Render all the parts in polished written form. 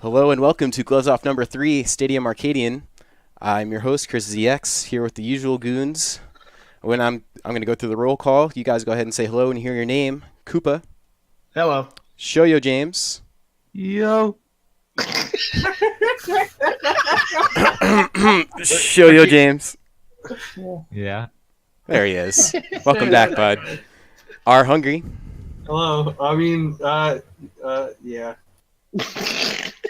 Hello and welcome to Gloves Off number 3, Stadium Arcadian. I'm your host, Chris ZX, here with the usual goons. When I'm going to go through the roll call. You guys go ahead and say hello and hear your name. Koopa. Hello. Shoyo James. Yo. Shoyo James. Yeah. There he is. Welcome back, bud. R Hungry. Hello. Yeah.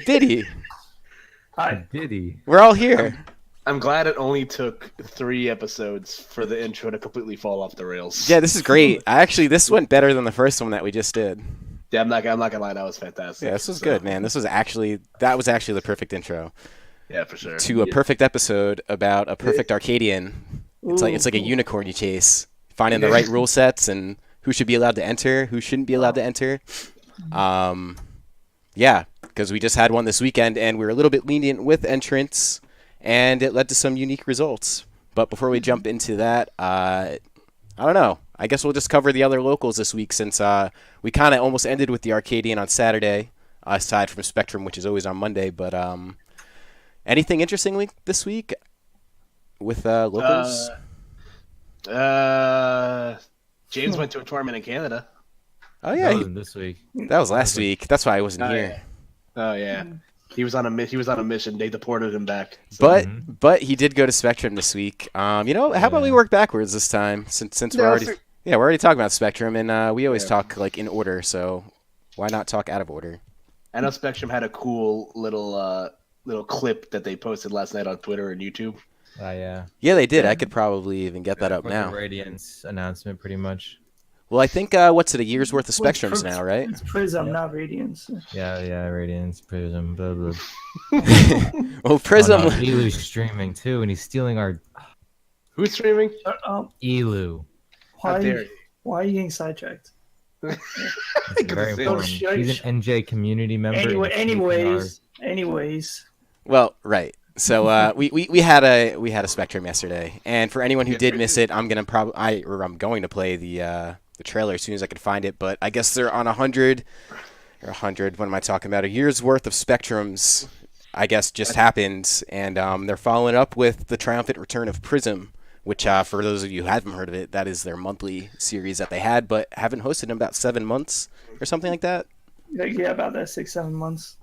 Diddy. Hi. Diddy. We're all here. I'm glad it only took 3 episodes for the intro to completely fall off the rails. Yeah, this is great. This went better than the first one that we just did. Yeah, I'm not gonna lie, that was fantastic. Yeah, this was good, man. That was actually the perfect intro Yeah, for sure. to a perfect episode about a perfect Arcadian. It's like a unicorn you chase, finding the right rule sets and who should be allowed to enter, who shouldn't be allowed to enter. Yeah, because we just had one this weekend and we were a little bit lenient with entrants, and it led to some unique results. But before we jump into that, I don't know. I guess we'll just cover the other locals this week since we kind of almost ended with the Arcadian on Saturday, aside from Spectrum, which is always on Monday. But anything interesting this week with locals? James went to a tournament in Canada. Oh yeah, this week. That was last week. That's why I wasn't here. Oh yeah. He was on a mission. They deported him back. So. But he did go to Spectrum this week. How about we work backwards this time since we're already talking about Spectrum, and we always talk like in order. So why not talk out of order? I know Spectrum had a cool little clip that they posted last night on Twitter and YouTube. Yeah. Yeah, they did. I could probably even get that up now. The Radiance announcement, pretty much. Well, I think what's it, a year's worth of Spectrums now, right? It's Prism, not Radiance. Yeah, Radiance, Prism, blah, blah. Well, Prism. Oh, no, Elu's streaming too, and he's stealing our. Who's streaming? Elu. Why are you getting sidetracked? It's very important. He's an NJ community member. Anyways. Well, right. So we had a Spectrum yesterday, and for anyone who did miss it, I'm going to play the trailer as soon as I can find it. But I guess they're on 100. What am I talking about? A year's worth of Spectrums, I guess, just happened, and they're following up with the triumphant return of Prism, which for those of you who haven't heard of it, that is their monthly series that they had, but haven't hosted in about 7 months or something like that. Yeah, about that 6-7 months.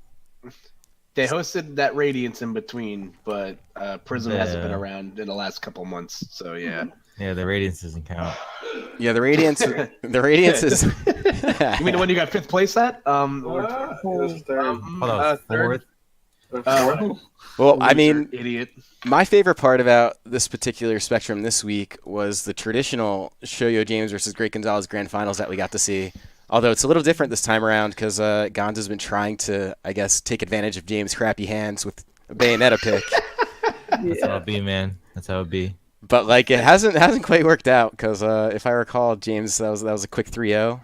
They hosted that Radiance in between, but Prism hasn't been around in the last couple months, so yeah. Yeah, the Radiance doesn't count. Yeah, the Radiance is. You mean the one you got 5th place at? Fourth. Well, I mean, idiot. My favorite part about this particular Spectrum this week was the traditional Shoyo James versus Great Gonzalez Grand Finals that we got to see. Although it's a little different this time around because Gonza's been trying to, I guess, take advantage of James' crappy hands with a Bayonetta pick. That's how it be, man. That's how it be. But like it hasn't quite worked out because if I recall, James that was a quick 3-0.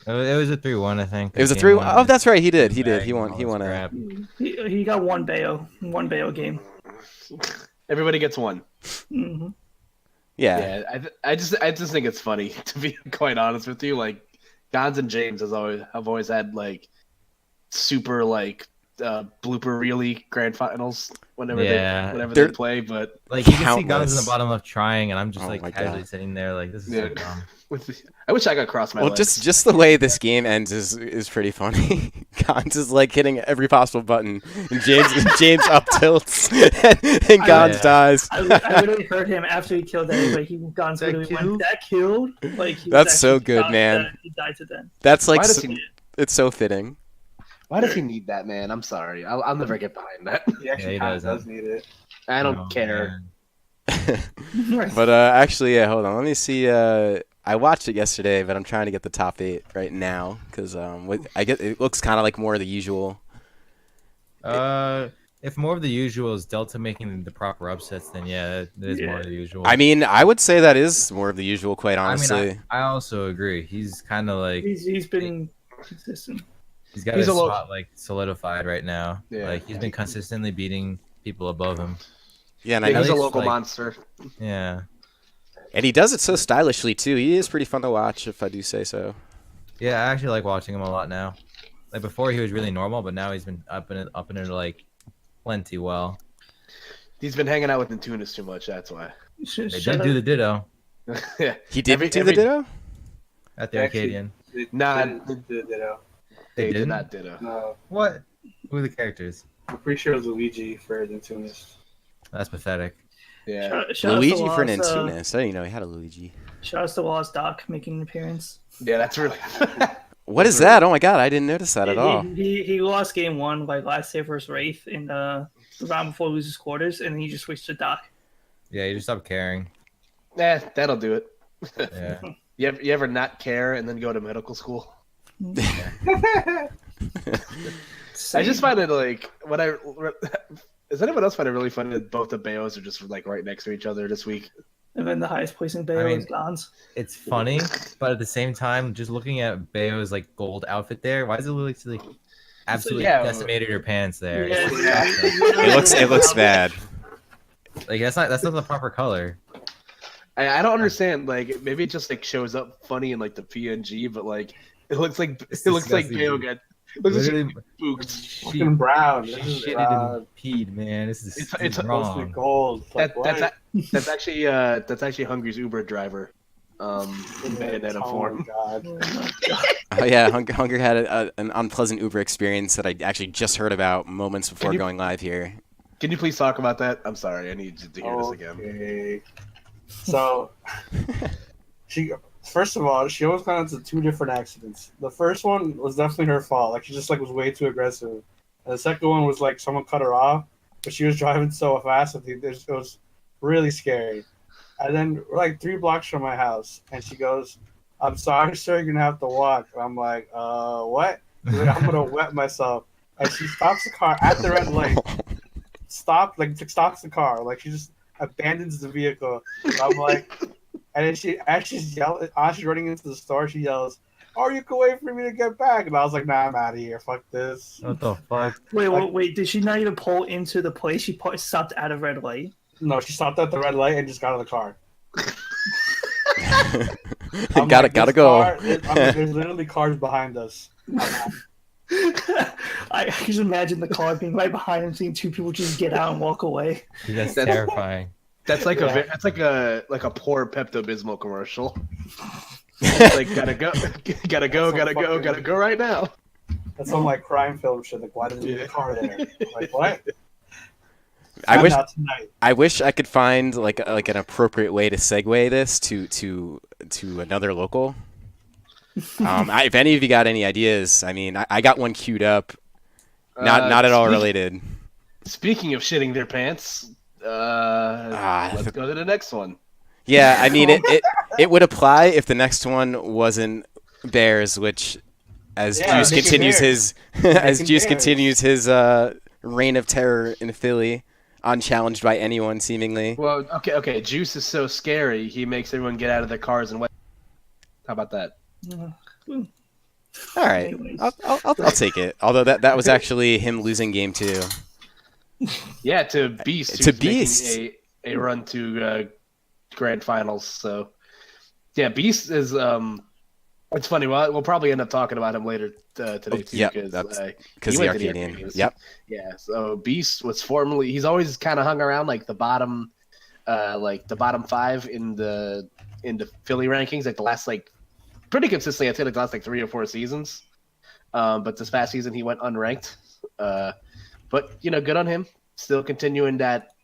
It was a 3-1, I think. It was a 3-1. Oh, that's right. He did. He won. He got one Bayo game. Everybody gets one. Mm-hmm. Yeah. I just think it's funny, to be quite honest with you. Like, Gons and James have always had like super like blooper reely grand finals whenever they play, but like you can see Gons in the bottom left trying, and I'm just casually sitting there like this is so dumb. I wish I could cross my legs. Just the way this game ends is pretty funny. Gons is like hitting every possible button, and James up tilts, and Gons dies. I literally heard him after he killed everybody. Gons literally went, "That killed." Like that's so good, man. He died to them. That's like it's so fitting. Why does he need that, man? I'm sorry. I'll never get behind that. He actually does need it. I don't care. But actually, yeah. Hold on. Let me see. I watched it yesterday, but I'm trying to get the top 8 right now because I guess it looks kind of like more of the usual. If more of the usual is Delta making the proper upsets, then yeah, it is more of the usual. I mean, I would say that is more of the usual, quite honestly. I also agree. He's kind of like he's been consistent. He's got his spot like solidified right now. Yeah. Like he's been consistently beating people above him. Yeah, and he's a local monster. Yeah. And he does it so stylishly too. He is pretty fun to watch, if I do say so. Yeah, I actually like watching him a lot now. Like before, he was really normal, but now he's been up and into like plenty well. He's been hanging out with Antunes too much. That's why. They did do the ditto Yeah. He didn't do the ditto? at the Arcadian. Nah, didn't do the ditto. they did didn't? not ditto. No, What? Who are the characters? I'm pretty sure it was Luigi for the Tunis. That's pathetic. Yeah. Luigi for Antunes. I didn't know he had a Luigi. Shout out to Lost Doc making an appearance. Yeah, that's really. What is that? Oh my god, I didn't notice that at all. He lost game 1 like last year versus Wraith in the round before loses quarters, and he just switched to Doc. Yeah, you just stopped caring. That'll do it. Yeah. You ever not care and then go to medical school? I just find it like does anyone else find it really funny that both the Bayos are just like right next to each other this week? And then the highest placing Bayo is Gons. It's funny, but at the same time, just looking at Bayo's like gold outfit there, why does it look like absolutely decimated her pants there? Yeah. It looks bad. Like that's not the proper color. I don't understand. Like maybe it just like shows up funny in like the PNG, but like it looks like Bayo got Literally spooked. Fucking brown. She This is shitted brown. and peed, man. This is It's Supposed to be wrong. gold. Like, That's actually Hungry's Uber driver. In Bayonetta form. God. Oh yeah, Hunger had an unpleasant Uber experience that I actually just heard about moments before going live here. Can you please talk about that? I'm sorry, I need to hear this again. Okay. So, first of all, she almost got into 2 different accidents. The first one was definitely her fault. Like she just like was way too aggressive. And the second one was like someone cut her off, but she was driving so fast that it was really scary. And then we're like 3 blocks from my house, and she goes, "I'm sorry, sir, you're gonna have to walk." And I'm like, what? She's like, "I'm gonna wet myself." And she stops the car at the red light. Stops the car. Like she just abandons the vehicle. And I'm like, and then she's yelling. As she's running into the store, she yells, "Oh, you can wait for me to get back." And I was like, "Nah, I'm out of here. Fuck this." What the fuck? Wait, did she not even pull into the place? She stopped at a red light. No, she stopped at the red light and just got out of the car. Gotta go. There's literally cars behind us. I can just imagine the car being right behind him, seeing 2 people just get out and walk away. Dude, that's terrifying. That's like a poor Pepto Bismol commercial. Like gotta go right now. That's some like crime film shit. Like, why did they leave the car there? Like, what? I wish I could find like an appropriate way to segue this to another local. If any of you got any ideas, I mean, I got one queued up. Not at all related. Speaking of shitting their pants, let's go to the next one. Yeah, I mean it would apply if the next one wasn't Bears, which as Juice continues his reign of terror in Philly, unchallenged by anyone seemingly. Well, okay. Juice is so scary, he makes everyone get out of their cars and wait. How about that? All right, I'll take it. Although that was actually him losing game 2. Yeah, to Beast. To Beast. Making a run to grand finals. So, yeah, Beast is. It's funny. We'll probably end up talking about him later today too. Yep, because the Arcadian. Yep. Yeah. So Beast was formerly. He's always kind of hung around like the bottom 5 in the Philly rankings, like the last pretty consistently. I'd say like the last 3 or 4 seasons. But this past season he went unranked. But good on him. Still continuing that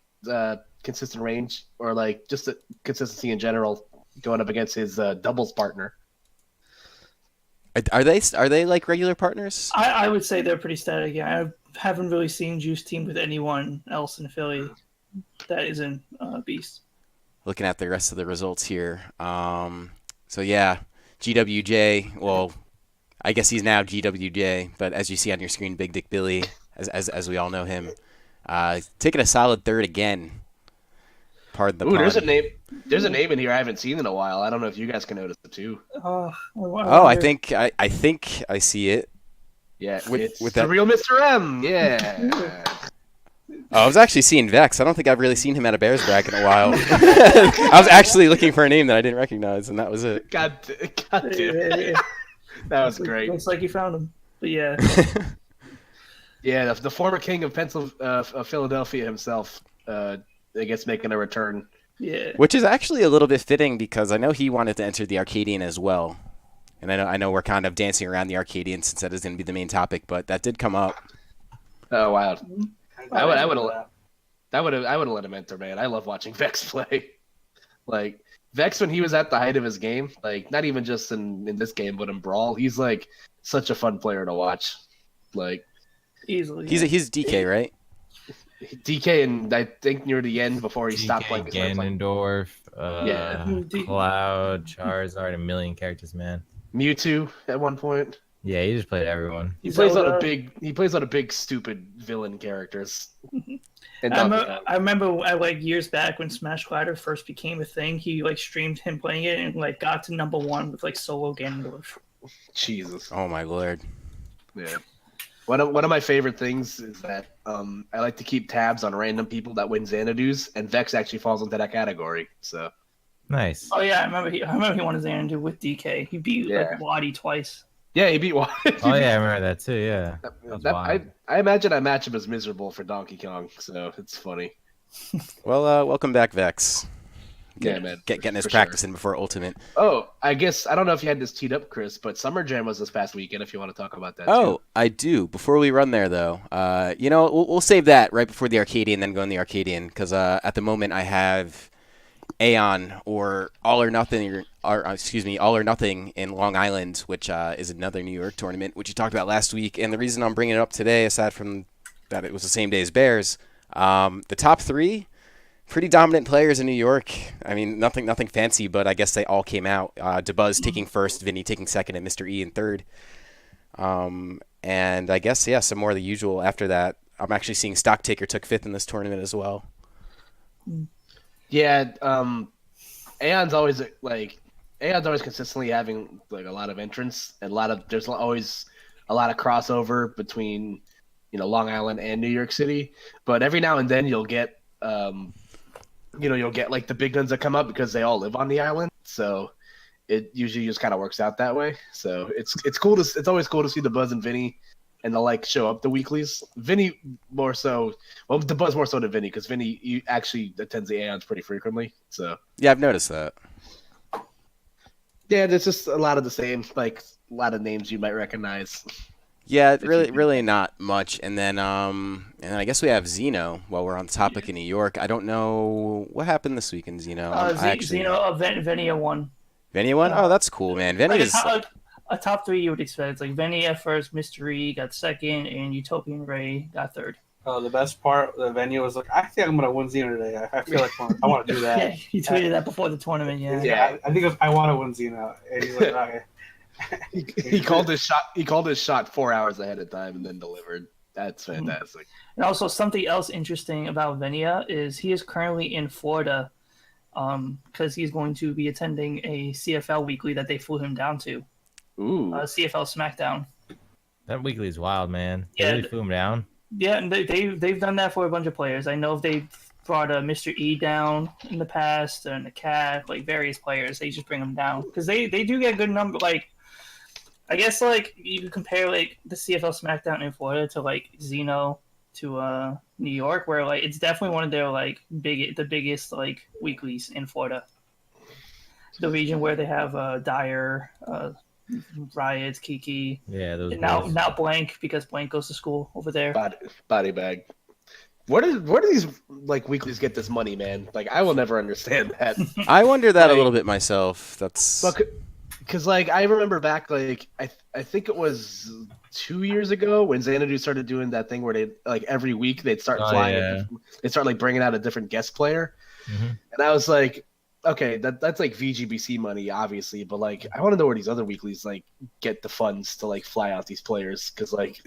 consistent range, or just the consistency in general, going up against his doubles partner. Are they like regular partners? I would say they're pretty static. Yeah, I haven't really seen Juice team with anyone else in Philly that isn't Beast. Looking at the rest of the results here. So yeah, GWJ. Well, I guess he's now GWJ, but as you see on your screen, Big Dick Billy, as we all know him, taking a solid 3rd again. Pardon the pun. There's a name in here I haven't seen in a while. I don't know if you guys can notice it too. I think I see it. Yeah, with the that real Mr. M. Yeah. I was actually seeing Vex. I don't think I've really seen him at a Bears bracket in a while. I was actually looking for a name that I didn't recognize, and that was it. God damn. That was great. Looks like you found him. But yeah. Yeah, the former king of Philadelphia himself, I guess, making a return. Yeah. Which is actually a little bit fitting because I know he wanted to enter the Arcadian as well. And I know we're kind of dancing around the Arcadian since that is going to be the main topic, but that did come up. Oh wow. I would have. have let him enter, man. I love watching Vex play. Like Vex when he was at the height of his game, like not even just in this game, but in Brawl, he's like such a fun player to watch. Like Easily. He's DK, right? DK, and I think near the end before he stopped playing. Ganondorf, Yeah. Cloud, Charizard, a million characters, man. Mewtwo at one point. Yeah, he just played everyone. He plays a lot of big stupid villain characters. And I remember like years back when Smash Glider first became a thing, he like streamed him playing it and like got to #1 with like solo Ganondorf. Jesus. Oh my lord. Yeah. One of my favorite things is that I like to keep tabs on random people that win Xanadu's, and Vex actually falls into that category. So Nice. Oh yeah, I remember he wanted Xanadu with DK. He beat like Waddy twice. Yeah, he beat one. Oh yeah, I remember that too. Yeah. I imagine I match him as miserable for Donkey Kong, so it's funny. Well, welcome back, Vex. Yeah, man. Getting his practice in before Ultimate. Oh, I guess I don't know if you had this teed up, Chris, but Summer Jam was this past weekend. If you want to talk about that. Oh, too. I do. Before we run there, though, we'll save that right before the Arcadian, then go in the Arcadian, because at the moment I have Aeon or All or Nothing, All or Nothing in Long Island, which is another New York tournament, which you talked about last week. And the reason I'm bringing it up today, aside from that it was the same day as Bears, the top three. Pretty dominant players in New York. I mean, nothing fancy, but I guess they all came out. DeBuzz taking first, Vinny taking second, and Mr. E in third. And I guess, some more of the usual after that. I'm actually seeing Stocktaker took fifth in this tournament as well. Yeah, Aeon's always consistently having like a lot of entrants and there's always a lot of crossover between Long Island and New York City. But every now and then you'll get like the big guns that come up because they all live on the island. So it usually just kind of works out that way. So it's cool it's always cool to see DeBuzz and Vinny and the like show up the weeklies. Vinny more so, well, DeBuzz more so than Vinny because Vinny actually attends the Aeons pretty frequently. So yeah, I've noticed that. Yeah, there's just a lot of the same, like a lot of names you might recognize. Yeah, really not much. And then I guess we have Xeno while we're on the topic in New York. I don't know what happened this week in Xeno. Venia won. Venia won? Oh, that's cool, man. Venia is a top three you would expect. It's like Venia first, Mystery got second, and Utopian Ray got third. The best part, the venue was like, I think I'm gonna win Xeno today. I feel like I want to do that. Yeah, he tweeted that before the tournament. Yeah. I think I want to win Xeno, and he's like, okay. He called his shot. He called his shot 4 hours ahead of time and then delivered. That's fantastic. And also something else interesting about Venia is he is currently in Florida, because he's going to be attending a CFL weekly that they flew him down to. Ooh. CFL SmackDown. That weekly is wild, man. They Yeah, really flew him down. Yeah, and they've done that for a bunch of players. I know they've brought Mr. E down in the past and the Cat, like various players. They just bring them down because they do get good number. Like, I guess like you can compare like the CFL SmackDown in Florida to like Xeno to New York, where like it's definitely one of their like the biggest like weeklies in Florida. The region where they have Dyer, Riot, Kiki. Yeah, those. Now Blank because Blank goes to school over there. Body bag. Where do these like weeklies get this money, man? Like I will never understand that. I wonder that a little bit myself. That's because like I remember back like I think it was 2 years ago when Xanadu started doing that thing where they like every week they'd start flying. Yeah. They'd start like bringing out a different guest player, and I was like, okay, that's like VGBC money, obviously, but like I want to know where these other weeklies like get the funds to like fly out these players because like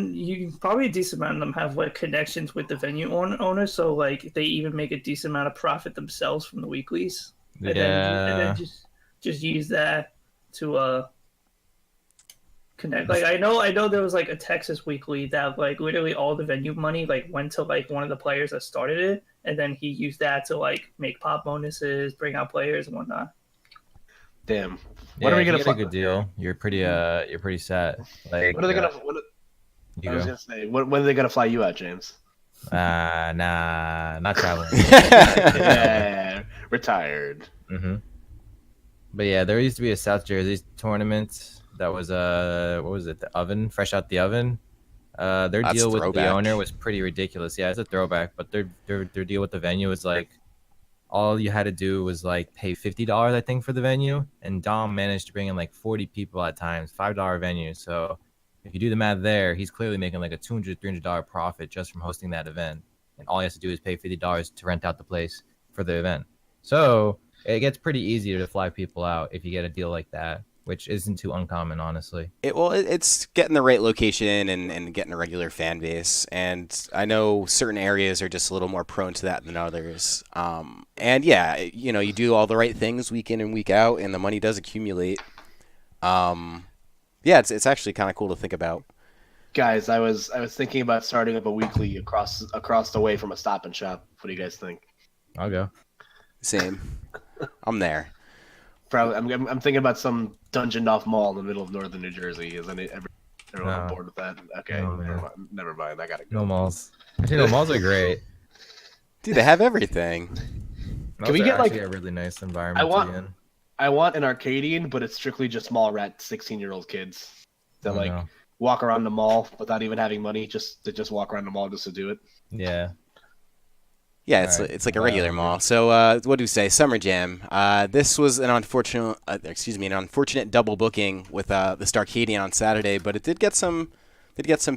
you probably a decent amount of them have like connections with the venue owner, so like they even make a decent amount of profit themselves from the weeklies. And then just use that to connect. Like I know there was like a Texas weekly that like literally all the venue money like went to like one of the players that started it. And then he used that to like make pop bonuses, bring out players and whatnot. Damn. Yeah, What are we if you gonna get a good deal? You're pretty set. Like, What are they gonna? I was gonna say, when are they gonna fly you out, James? Nah, not traveling. Yeah, retired. But yeah, there used to be a South Jersey tournament that was what was it? The oven, fresh out the oven. Their That's deal with the throwback. owner was pretty ridiculous. Yeah, it's a throwback, but their deal with the venue was like all you had to do was like pay $50, I think, for the venue, and Dom managed to bring in like 40 people at times, $5 venue. So if you do the math there, he's clearly making like a $200-$300 profit just from hosting that event, and all he has to do is pay $50 to rent out the place for the event. So it gets pretty easy to fly people out if you get a deal like that, which isn't too uncommon, honestly. It's getting the right location and getting a regular fan base. And I know certain areas are just a little more prone to that than others. And yeah, you do all the right things week in and week out, and the money does accumulate. Yeah, it's actually kind of cool to think about. Guys, I was thinking about starting up a weekly across the way from a Stop and Shop. What do you guys think? I'll go. Same. I'm there. Probably. I'm thinking about some dungeoned off mall in the middle of northern New Jersey. Isn't it? Everyone on board with that? Okay. No, never mind. I gotta go. No malls. Actually, no malls are great. Dude, they have everything. Malls we are get, like- actually a really nice environment to be in? I want an Arcadian, but it's strictly just mall rat 16-year-old kids that walk around the mall without even having money, just walk around the mall just to do it. Yeah. Yeah, All right. it's like a regular mall. So what do we say? Summer Jam. This was an unfortunate double booking with the Arcadian on Saturday, but it did get some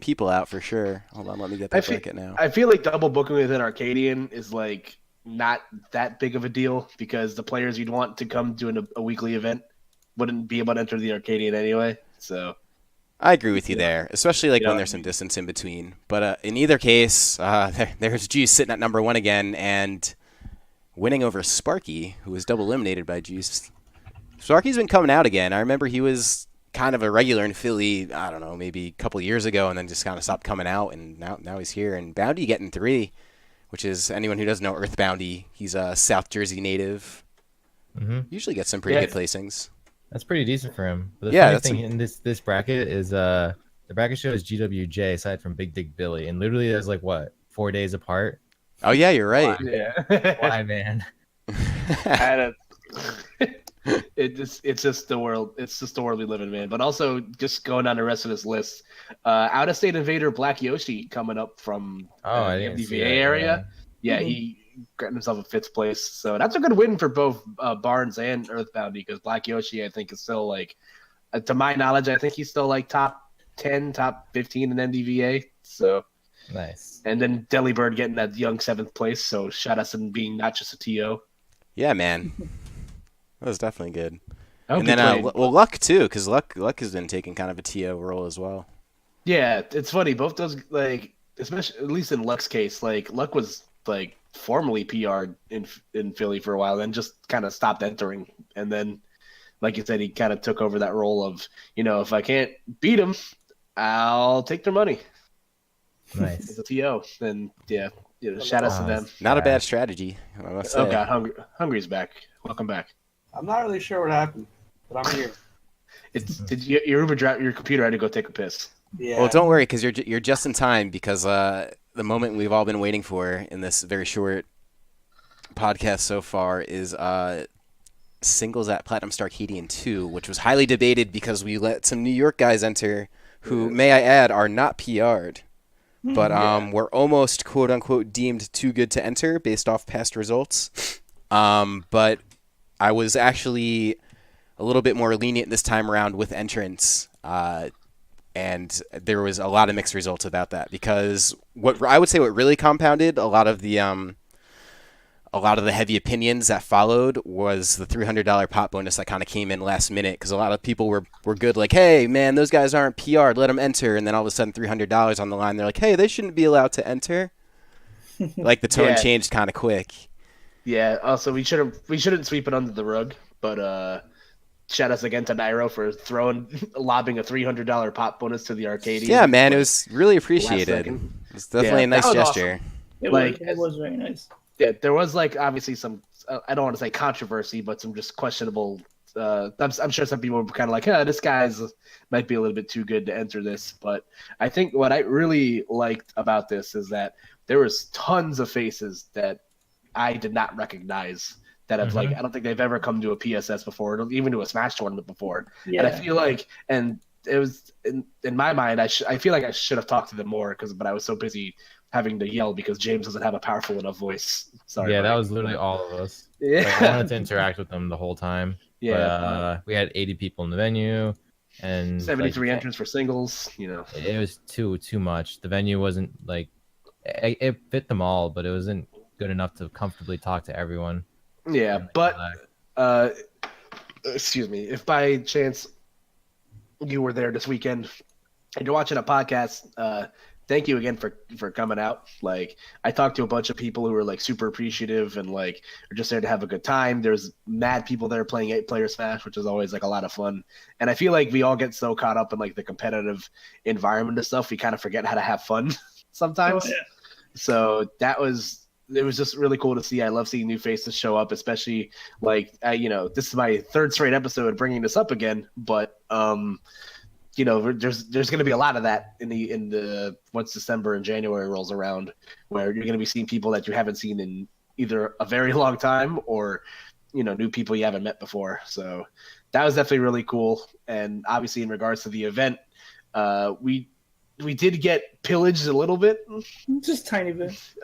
people out for sure. Hold on, let me get that bracket now. I feel like double booking with an Arcadian is like not that big of a deal because the players you'd want to come to a weekly event wouldn't be able to enter the Arcadian anyway. So I agree with you there, especially when there's some distance in between. But in either case, there's Juice sitting at number 1 again and winning over Sparky, who was double eliminated by Juice. Sparky's been coming out again. I remember he was kind of a regular in Philly, I don't know, maybe a couple years ago, and then just kind of stopped coming out, and now he's here. And Bounty getting 3, which is, anyone who doesn't know Earth Bounty, he's a South Jersey native. Usually gets some pretty good placings. That's pretty decent for him. But the funny thing in this bracket is the bracket shows GWJ aside from Big Dick Billy, and literally there's 4 days apart. Oh yeah, you're right. Yeah. Why, man? It's just the world. It's just the world we live in, man. But also, just going down the rest of this list, out of state invader Black Yoshi coming up from the MDVA area. Yeah, he got himself a 5th place, so that's a good win for both Barnes and Earthbound because Black Yoshi, I think, is still to my knowledge, I think he's still top 10, top 15 in MDVA. So nice. And then Delibird getting that young 7th place. So shout out to being not just a TO. Yeah, man, that was definitely good. And then Luck too, because Luck has been taking kind of a TO role as well. Yeah, it's funny. Both those especially at least in Luck's case, Luck was formerly PR'd in Philly for a while, then just kind of stopped entering, and then, like you said, he kind of took over that role of, if I can't beat them, I'll take their money. Nice. It's a TO, then shout out to them. Not a bad strategy, I must say. Oh god, Hungry's back. Welcome back. I'm not really sure what happened, but I'm here. Your computer had to go take a piss. Yeah. Well, don't worry, because you're just in time, because the moment we've all been waiting for in this very short podcast so far is singles at Platinum Star Arcadian 2, which was highly debated because we let some New York guys enter who, may I add, are not PR'd. But were almost, quote-unquote, deemed too good to enter based off past results. But I was actually a little bit more lenient this time around with entrants. And there was a lot of mixed results about that because what really compounded a lot of the heavy opinions that followed was the $300 pot bonus that kind of came in last minute because a lot of people were good, like, hey man, those guys aren't PR'd, let them enter, and then all of a sudden $300 on the line, they're like, hey, they shouldn't be allowed to enter. Like the tone changed kind of quick. Yeah. Also, we shouldn't sweep it under the rug, but shout outs again to Nairo for lobbing a $300 pot bonus to the Arcadian. Yeah, man, it was really appreciated. It was definitely a nice gesture. Awesome. It was very nice. Yeah, there was obviously some I don't want to say controversy, but some just questionable I'm sure some people were kind of like, this guy's might be a little bit too good to enter this. But I think what I really liked about this is that there was tons of faces that I did not recognize that have like, I don't think they've ever come to a PSS before, or even to a Smash tournament before. Yeah. And I feel like, and it was in my mind, I feel like I should have talked to them more but I was so busy having to yell because James doesn't have a powerful enough voice. Sorry. Yeah, that was literally all of us. Yeah. Like, I wanted to interact with them the whole time. Yeah. But we had 80 people in the venue and 73 entrants for singles, It was too much. The venue wasn't like it fit them all, but it wasn't good enough to comfortably talk to everyone. Yeah, but excuse me, if by chance you were there this weekend and you're watching a podcast, thank you again for coming out. Like, I talked to a bunch of people who were like super appreciative and like are just there to have a good time. There's mad people there playing 8-player Smash, which is always like a lot of fun. And I feel like we all get so caught up in like the competitive environment and stuff, we kind of forget how to have fun sometimes. Oh, yeah. So it was just really cool to see. I love seeing new faces show up, especially like, this is my third straight episode bringing this up again, but there's going to be a lot of that in the once December and January rolls around, where you're going to be seeing people that you haven't seen in either a very long time or, new people you haven't met before. So that was definitely really cool. And obviously in regards to the event, we did get pillaged a little bit, just a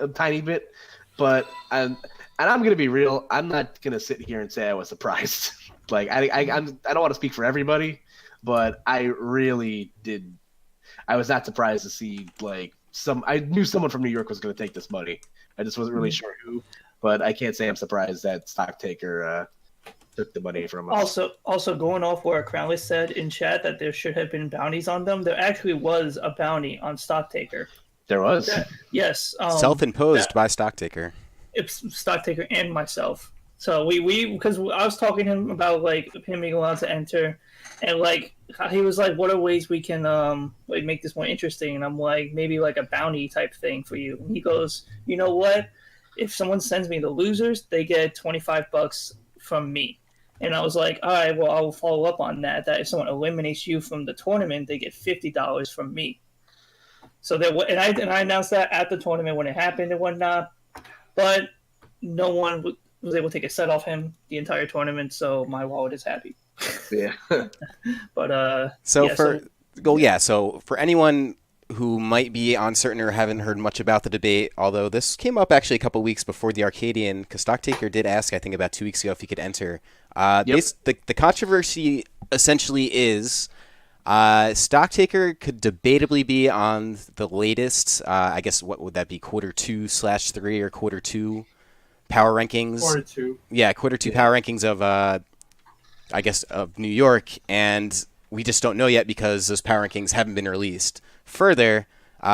tiny bit, but I'm gonna be real. I'm not gonna sit here and say I was surprised. Like I don't want to speak for everybody, but I really did. I was not surprised to see like I knew someone from New York was gonna take this money. I just wasn't really sure who, but I can't say I'm surprised that Stocktaker took the money from us. Also going off where Crownless said in chat that there should have been bounties on them, there actually was a bounty on Stocktaker. There was? Yes. Self-imposed by Stocktaker. It's Stocktaker and myself. So we because I was talking to him about like him being allowed to enter, and like he was like, what are ways we can like make this more interesting? And I'm like, maybe like a bounty type thing for you. And he goes, you know what? If someone sends me the losers, they get $25 from me. And I was like, all right, well, I will follow up on that. That if someone eliminates you from the tournament, they get $50 from me. So and I announced that at the tournament when it happened and whatnot, but no one was able to take a set off him the entire tournament. So my wallet is happy. Yeah. But so for anyone who might be uncertain or haven't heard much about the debate, although this came up actually a couple weeks before the Arcadian, because Stocktaker did ask, I think about 2 weeks ago, if he could enter. The controversy essentially is Stocktaker could debatably be on the latest, I guess, what would that be, Q2/3 or Q2 power rankings? Q2. Yeah, Q2 power rankings of, I guess, of New York, and we just don't know yet because those power rankings haven't been released. Further,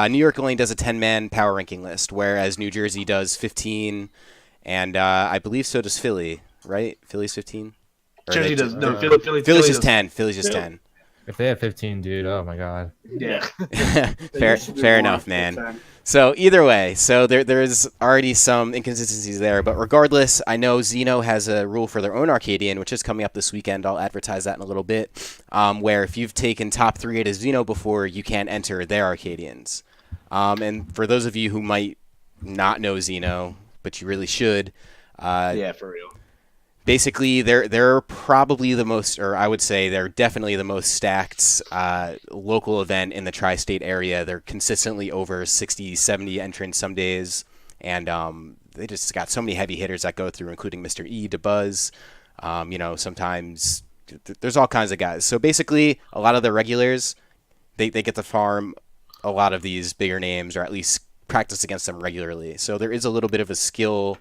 New York only does a 10-man power ranking list, whereas New Jersey does 15, and I believe so does Philly, right? Philly's 15? Jersey does. No, Philly's just 10. Philly's just 10. If they have 15, dude, oh my god. Yeah. Fair enough, man. So either way, there's already some inconsistencies there, but regardless, I know Xeno has a rule for their own Arcadian, which is coming up this weekend. I'll advertise that in a little bit, where if you've taken top 3 at a Xeno before, you can't enter their Arcadians. And for those of you who might not know Xeno, but you really should, yeah, for real. Basically, they're probably the most, or I would say they're definitely the most stacked local event in the tri-state area. They're consistently over 60, 70 entrants some days, and they just got so many heavy hitters that go through, including Mr. E, DeBuzz. Sometimes there's all kinds of guys. So basically, a lot of the regulars, they get to farm a lot of these bigger names, or at least practice against them regularly. So there is a little bit of a skill,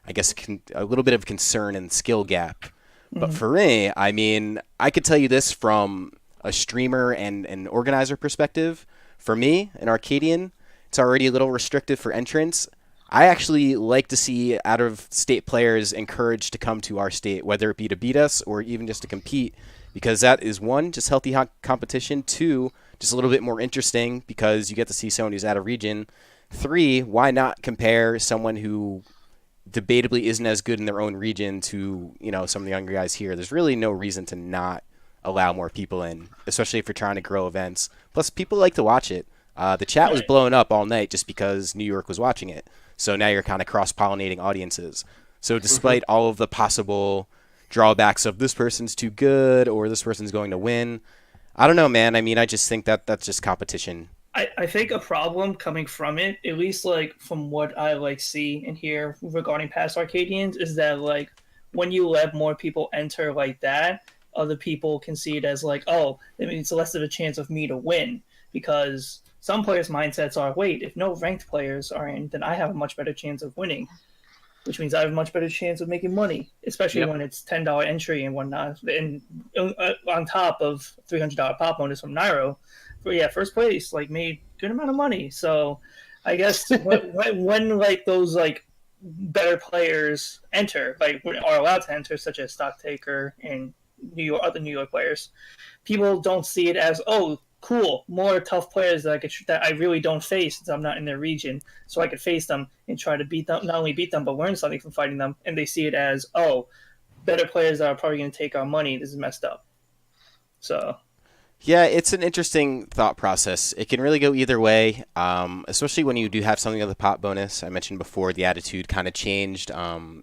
I guess, a little bit of concern and skill gap. But for me, I mean, I could tell you this from a streamer and an organizer perspective. For me, an Arcadian, it's already a little restrictive for entrants. I actually like to see out-of-state players encouraged to come to our state, whether it be to beat us or even just to compete, because that is, 1, just healthy competition, 2, just a little bit more interesting because you get to see someone who's out of region, 3, why not compare someone who debatably isn't as good in their own region to, some of the younger guys here, there's really no reason to not allow more people in, especially if you're trying to grow events. Plus, people like to watch it. The chat was blowing up all night just because New York was watching it. So now you're kind of cross-pollinating audiences. So despite all of the possible drawbacks of this person's too good or this person's going to win, I don't know, man. I mean, I just think that that's just competition. I think a problem coming from it, at least like from what I see and hear regarding past Arcadians, is that when you let more people enter like that, other people can see it as oh, it means it's less of a chance of me to win, because some players' mindsets are, wait, if no ranked players are in, then I have a much better chance of winning, which means I have a much better chance of making money, especially when it's $10 entry and whatnot, and on top of $300 pop bonus from Nairo. But first place made good amount of money. So I guess when those better players enter, are allowed to enter, such as Stocktaker and other New York players, people don't see it as, oh, cool, more tough players that I really don't face since I'm not in their region, so I could face them and try to beat them, not only beat them but learn something from fighting them. And they see it as, oh, better players that are probably going to take our money. This is messed up. So. Yeah, it's an interesting thought process. It can really go either way, especially when you do have something of the pop bonus. I mentioned before the attitude kind of changed.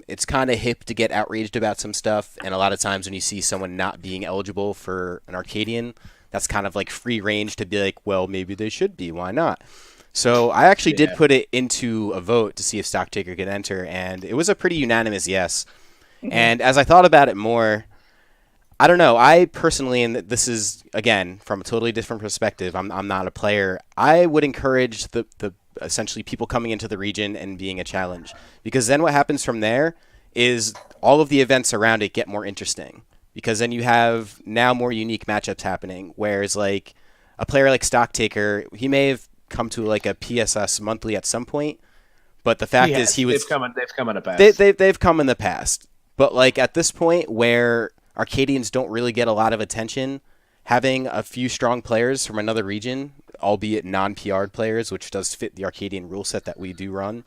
It's kind of hip to get outraged about some stuff, and a lot of times when you see someone not being eligible for an Arcadian, that's kind of free range to be well, maybe they should be. Why not? So I actually did put it into a vote to see if Stocktaker could enter, and it was a pretty unanimous yes. Mm-hmm. And as I thought about it more, I don't know. I personally, and this is, again, from a totally different perspective, I'm not a player. I would encourage the essentially people coming into the region and being a challenge, because then what happens from there is all of the events around it get more interesting, because then you have now more unique matchups happening, whereas a player like Stocktaker, he may have come to a PSS monthly at some point, but the fact is they've come in the past. They've come in the past. But at this point where Arcadians don't really get a lot of attention, having a few strong players from another region, albeit non-PR'd players, which does fit the Arcadian rule set that we do run,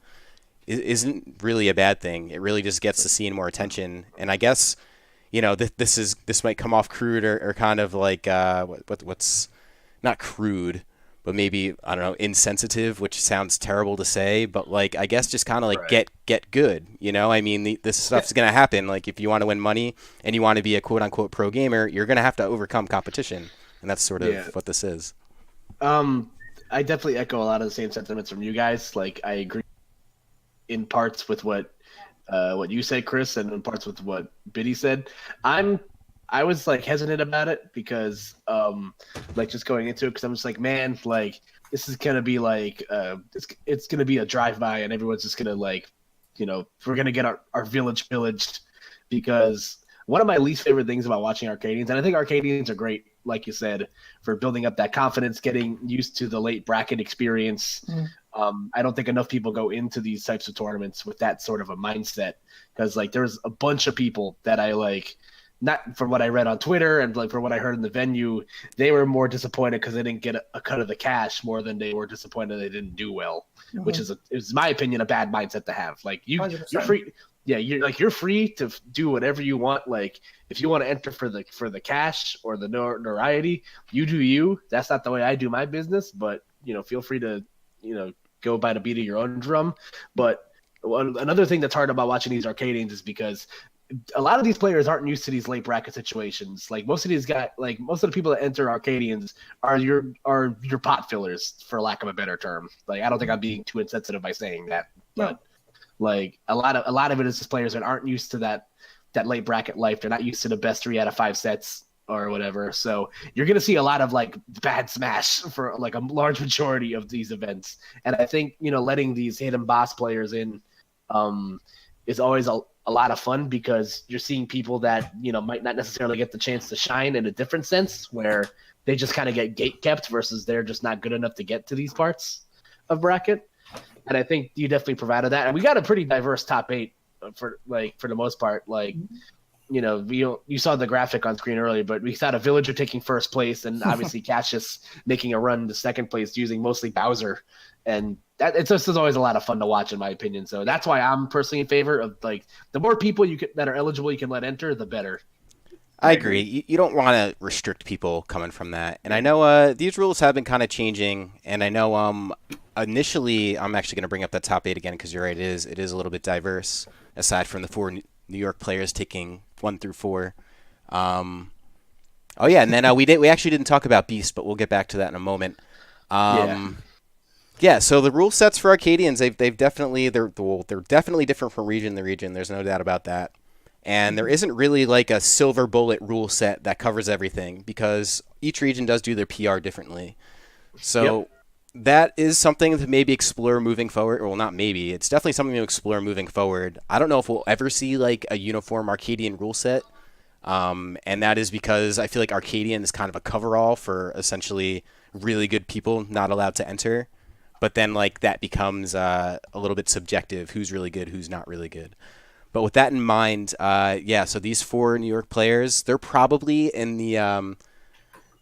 isn't really a bad thing. It really just gets the scene more attention. And I guess, this might come off crude or kind of what's not crude, but maybe, I don't know, insensitive, which sounds terrible to say, but I guess just kind of get good, I mean, this stuff's going to happen. If you want to win money and you want to be a quote unquote pro gamer, you're going to have to overcome competition. And that's sort of what this is. I definitely echo a lot of the same sentiments from you guys. I agree in parts with what you said, Chris, and in parts with what Biddy said. I was hesitant about it because just going into it, because I'm just man, this is gonna be it's gonna be a drive-by and everyone's just gonna we're gonna get our village pillaged, because one of my least favorite things about watching Arcadians, and I think Arcadians are great, like you said, for building up that confidence, getting used to the late bracket experience. I don't think enough people go into these types of tournaments with that sort of a mindset, because there's a bunch of people that I not from what I read on Twitter and from what I heard in the venue, they were more disappointed because they didn't get a cut of the cash more than they were disappointed they didn't do well, which is my opinion, a bad mindset to have. You're free. Yeah, you're free to do whatever you want. If you want to enter for the cash or the notoriety, you do you. That's not the way I do my business, but feel free to go by the beat of your own drum. But another thing that's hard about watching these Arcadians is because a lot of these players aren't used to these late bracket situations. Most of these guys, most of the people that enter Arcadians are your pot fillers, for lack of a better term. I don't think I'm being too insensitive by saying that, but a lot of it is just players that aren't used to that late bracket life. They're not used to the best 3 out of 5 sets or whatever. So you're going to see a lot of bad smash for a large majority of these events. And I think, letting these hidden boss players in is always a lot of fun, because you're seeing people that might not necessarily get the chance to shine in a different sense, where they just kind of get gate kept versus they're just not good enough to get to these parts of bracket. And I think you definitely provided that, and we got a pretty diverse top 8 for the most part. You saw the graphic on screen earlier, but we had a villager taking first place, and obviously Cassius making a run to second place using mostly Bowser, and it's just always a lot of fun to watch, in my opinion. So that's why I'm personally in favor of like the more people that are eligible you can let enter, the better. I agree. You don't want to restrict people coming from that. And I know these rules have been kind of changing. And I know initially I'm actually going to bring up that top 8 again because you're right. It is a little bit diverse aside from the 4 New York players taking 1 through 4. Oh yeah, and then we actually didn't talk about Beast, but we'll get back to that in a moment. Yeah. So the rule sets for Arcadians, they're definitely different from region to region. There's no doubt about that. And there isn't really like a silver bullet rule set that covers everything because each region does do their PR differently. So that is something to maybe explore moving forward. Well, not maybe. It's definitely something to explore moving forward. I don't know if we'll ever see like a uniform Arcadian rule set. And that is because I feel like Arcadian is kind of a coverall for essentially really good people not allowed to enter. But then like that becomes a little bit subjective. Who's really good, who's not really good. But with that in mind, so these 4 New York players, they're probably in the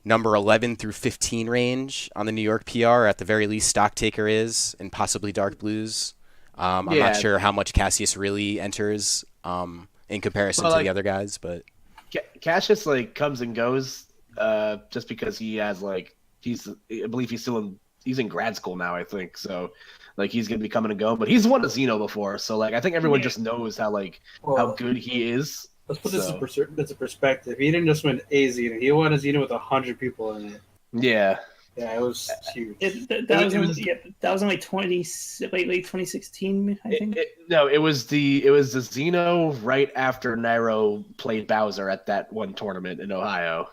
number 11 through 15 range on the New York PR. At the very least, Stocktaker is, and possibly Dark Blues. I'm not sure how much Cassius really enters in comparison to the other guys, but Cassius like comes and goes just because he has like I believe he's in grad school now, I think. So like he's gonna be coming and go, but he's won a Xeno before, so like I think everyone just knows how good he is. Let's put this into perspective. He didn't just win a Xeno; he won a Xeno with 100 people in it. Yeah, it was huge. That was in like late 2016, I think. It was the Xeno right after Nairo played Bowser at that one tournament in Ohio.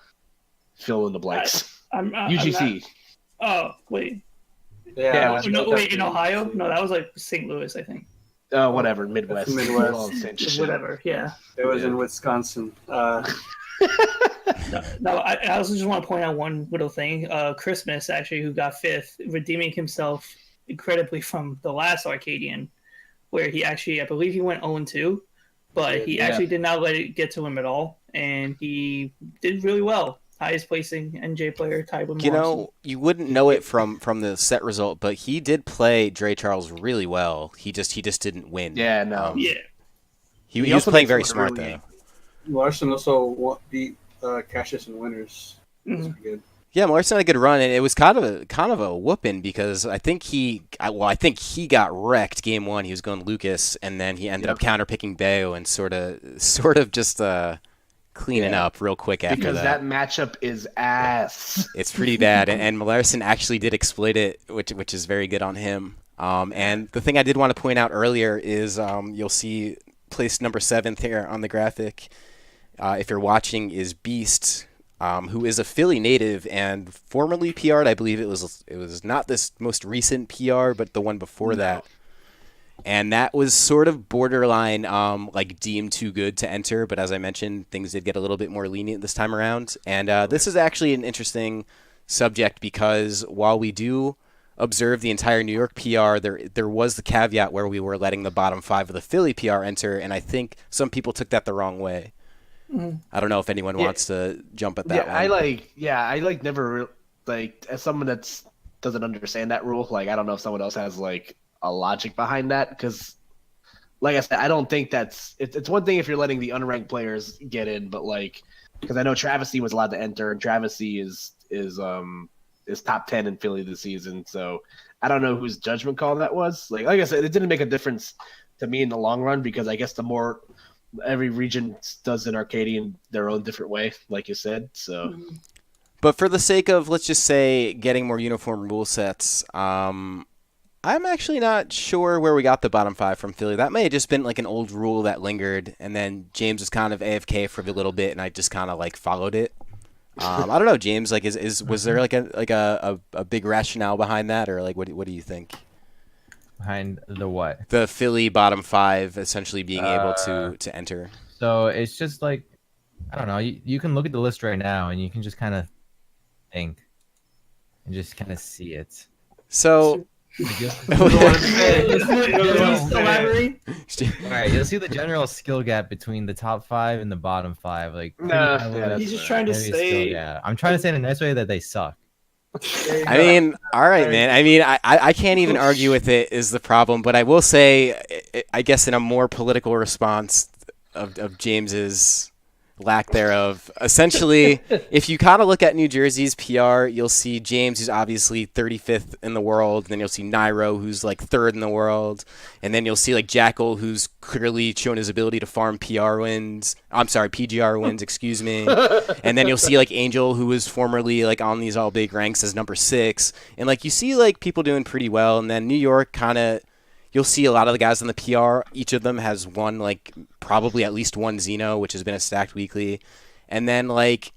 Fill in the blanks. UGC. Oh wait. Yeah. Wait, in Ohio? No, that was like St. Louis, I think. Whatever, Midwest. Whatever, yeah. It was in Wisconsin. No, I also just want to point out one little thing. Christmas, actually, who got 5th, redeeming himself incredibly from the last Arcadian, where he actually, I believe he went 0-2, but he actually did not let it get to him at all, and he did really well. Highest placing NJ player, tied with Morrison. You wouldn't know it from the set result, but he did play Dre Charles really well. He just didn't win. Yeah, no. He was playing very smart though. Larson also beat Cassius in winners. That's pretty good. Yeah, Larson had a good run, and it was kind of a whooping because I think he got wrecked game 1. He was going Lucas, and then he ended up counterpicking Bayo and sort of just cleaning up real quick after because that matchup is ass. It's pretty bad, and Larson actually did exploit it, which is very good on him. And the thing I did want to point out earlier is you'll see placed number 7th here on the graphic. If you're watching, is Beast, who is a Philly native and formerly PR'd. I believe it was not this most recent PR, but the one before that. And that was sort of borderline, like deemed too good to enter. But as I mentioned, things did get a little bit more lenient this time around. And this is actually an interesting subject because while we do observe the entire New York PR, there was the caveat where we were letting the bottom 5 of the Philly PR enter. And I think some people took that the wrong way. Mm-hmm. I don't know if anyone wants to jump at that one. I never as someone that doesn't understand that rule. Like, I don't know if someone else has like a logic behind that because, like I said, I don't think it's one thing if you're letting the unranked players get in, but like because I know Travesty was allowed to enter, and Travesty is top 10 in Philly this season, so I don't know whose judgment call that was. Like I said, it didn't make a difference to me in the long run because I guess the more every region does an Arcadian their own different way, like you said. So, but for the sake of let's just say getting more uniform rule sets, I'm actually not sure where we got the bottom 5 from Philly. That may have just been like an old rule that lingered, and then James was kind of AFK for a little bit, and I just kind of like followed it. I don't know, James. Like, was there like a big rationale behind that, or like what do you think? Behind the what? The Philly bottom 5 essentially being able to enter. So it's just like I don't know. You can look at the list right now, and you can just kind of think and just kind of see it. So. All right, you'll see the general skill gap between the top 5 and the bottom 5. Like, he's just trying to say. I'm trying to say in a nice way that they suck. I mean, all right, man. I mean, I can't even argue with it is the problem, but I will say, I guess in a more political response of James's lack thereof, essentially, if you kind of look at New Jersey's PR, you'll see James, who's obviously 35th in the world, and then you'll see Nairo, who's like 3rd in the world, and then you'll see like Jackal, who's clearly shown his ability to farm PR wins. I'm sorry, PGR wins, excuse me. And then you'll see like Angel, who was formerly like on these all big ranks as number 6, and like you see like people doing pretty well, and then New York kind of. You'll see a lot of the guys in the PR. Each of them has won, like, probably at least one Xeno, which has been a stacked weekly. And then, like,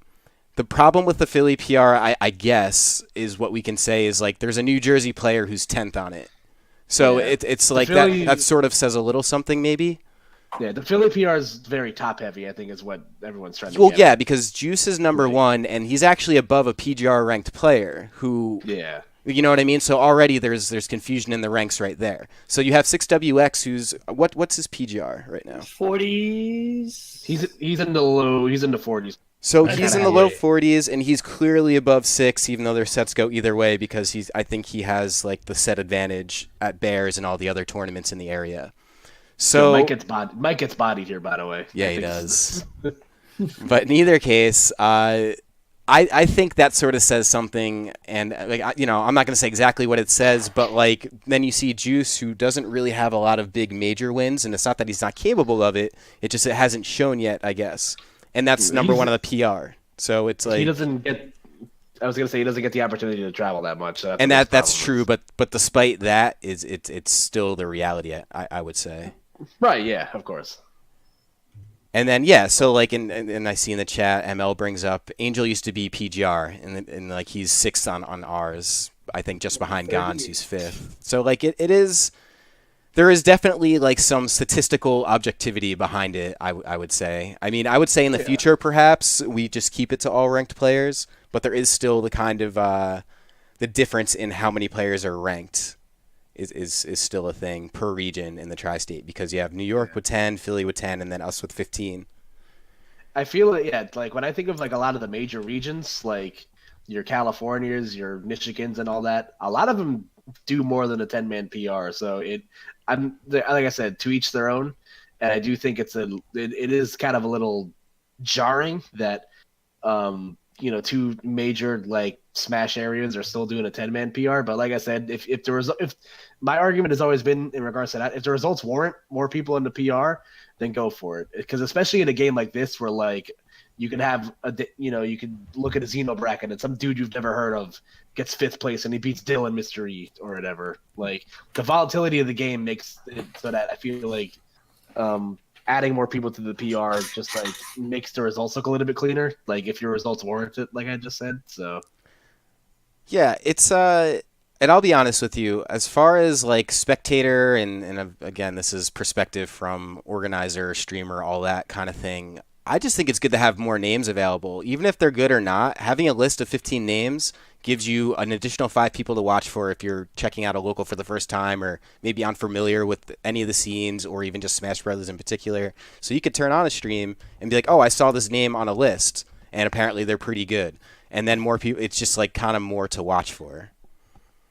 the problem with the Philly PR, I guess, is what we can say is, like, there's a New Jersey player who's 10th on it. So it's like Philly, that sort of says a little something, maybe. Yeah, the Philly PR is very top-heavy, I think, is what everyone's trying to Well, get yeah, at. because Juice is number 1, and he's actually above a PGR-ranked player who... Yeah. You know what I mean? So already there's confusion in the ranks right there. So you have 6WX, who's what's his PGR right now? 40s. He's in the 40s. So That's he's in kinda the low high. 40s, and he's clearly above 6, even though their sets go either way, because I think he has like the set advantage at Bears and all the other tournaments in the area. So Mike gets bodied here, by the way. yeah, he does. But in either case, I think that sort of says something, and like I'm not going to say exactly what it says, but like then you see Juice, who doesn't really have a lot of big major wins, and it's not that he's not capable of it; it hasn't shown yet, I guess. And that's number 1 of the PR. So it's like he doesn't get. I was gonna say he doesn't get the opportunity to travel that much. So and that's true, but despite that, it's still the reality. I would say. Right. Yeah. Of course. And then yeah, so like and I see in the chat, ML brings up Angel used to be PGR, and like he's 6th on ours, I think just behind Gons, who's 5th. So like it is, there is definitely like some statistical objectivity behind it. I would say. I mean, I would say in the future perhaps we just keep it to all ranked players, but there is still the kind of the difference in how many players are ranked. Is still a thing per region in the tri-state, because you have New York with 10, Philly with 10, and then us with 15. I feel like when I think of like a lot of the major regions, like your Californias, your Michigans, and all that, a lot of them do more than a 10-man PR. So like I said, to each their own, and I do think it is kind of a little jarring that 2 major like smash areas are still doing a 10-man PR. But like I said, if my argument has always been in regards to that, if the results warrant more people in the PR, then go for it. Because especially in a game like this, where like you can have you can look at a Xeno bracket and some dude you've never heard of gets 5th place and he beats Dylan Mr. E or whatever. Like the volatility of the game makes it so that I feel like adding more people to the PR just like makes the results look a little bit cleaner. Like if your results warrant it, like I just said. So yeah, it's and I'll be honest with you, as far as like spectator and again, this is perspective from organizer, streamer, all that kind of thing. I just think it's good to have more names available, even if they're good or not. Having a list of 15 names gives you an additional 5 people to watch for if you're checking out a local for the first time, or maybe unfamiliar with any of the scenes, or even just Smash Brothers in particular. So you could turn on a stream and be like, oh, I saw this name on a list, and apparently they're pretty good. And then more people, it's just like kind of more to watch for.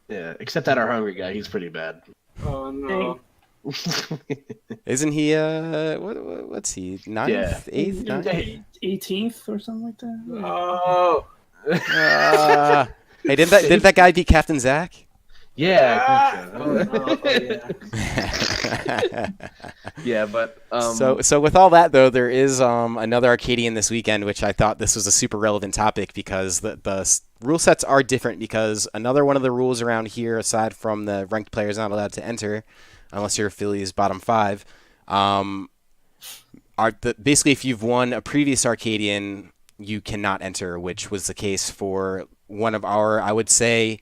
yeah, except that our hungry guy, he's pretty bad. Oh no. Isn't he? What's he? 9th, Yeah. 8th, 9th? 18th or something like that. Oh. Hey, didn't that guy beat Captain Zach? Yeah, I Oh, think so. no. Yeah. Yeah, but So with all that though, there is another Arcadian this weekend, which I thought this was a super relevant topic, because the rule sets are different, because another one of the rules around here, aside from the ranked players not allowed to enter unless you're Philly's bottom 5, basically if you've won a previous Arcadian, you cannot enter, which was the case for one of our, I would say,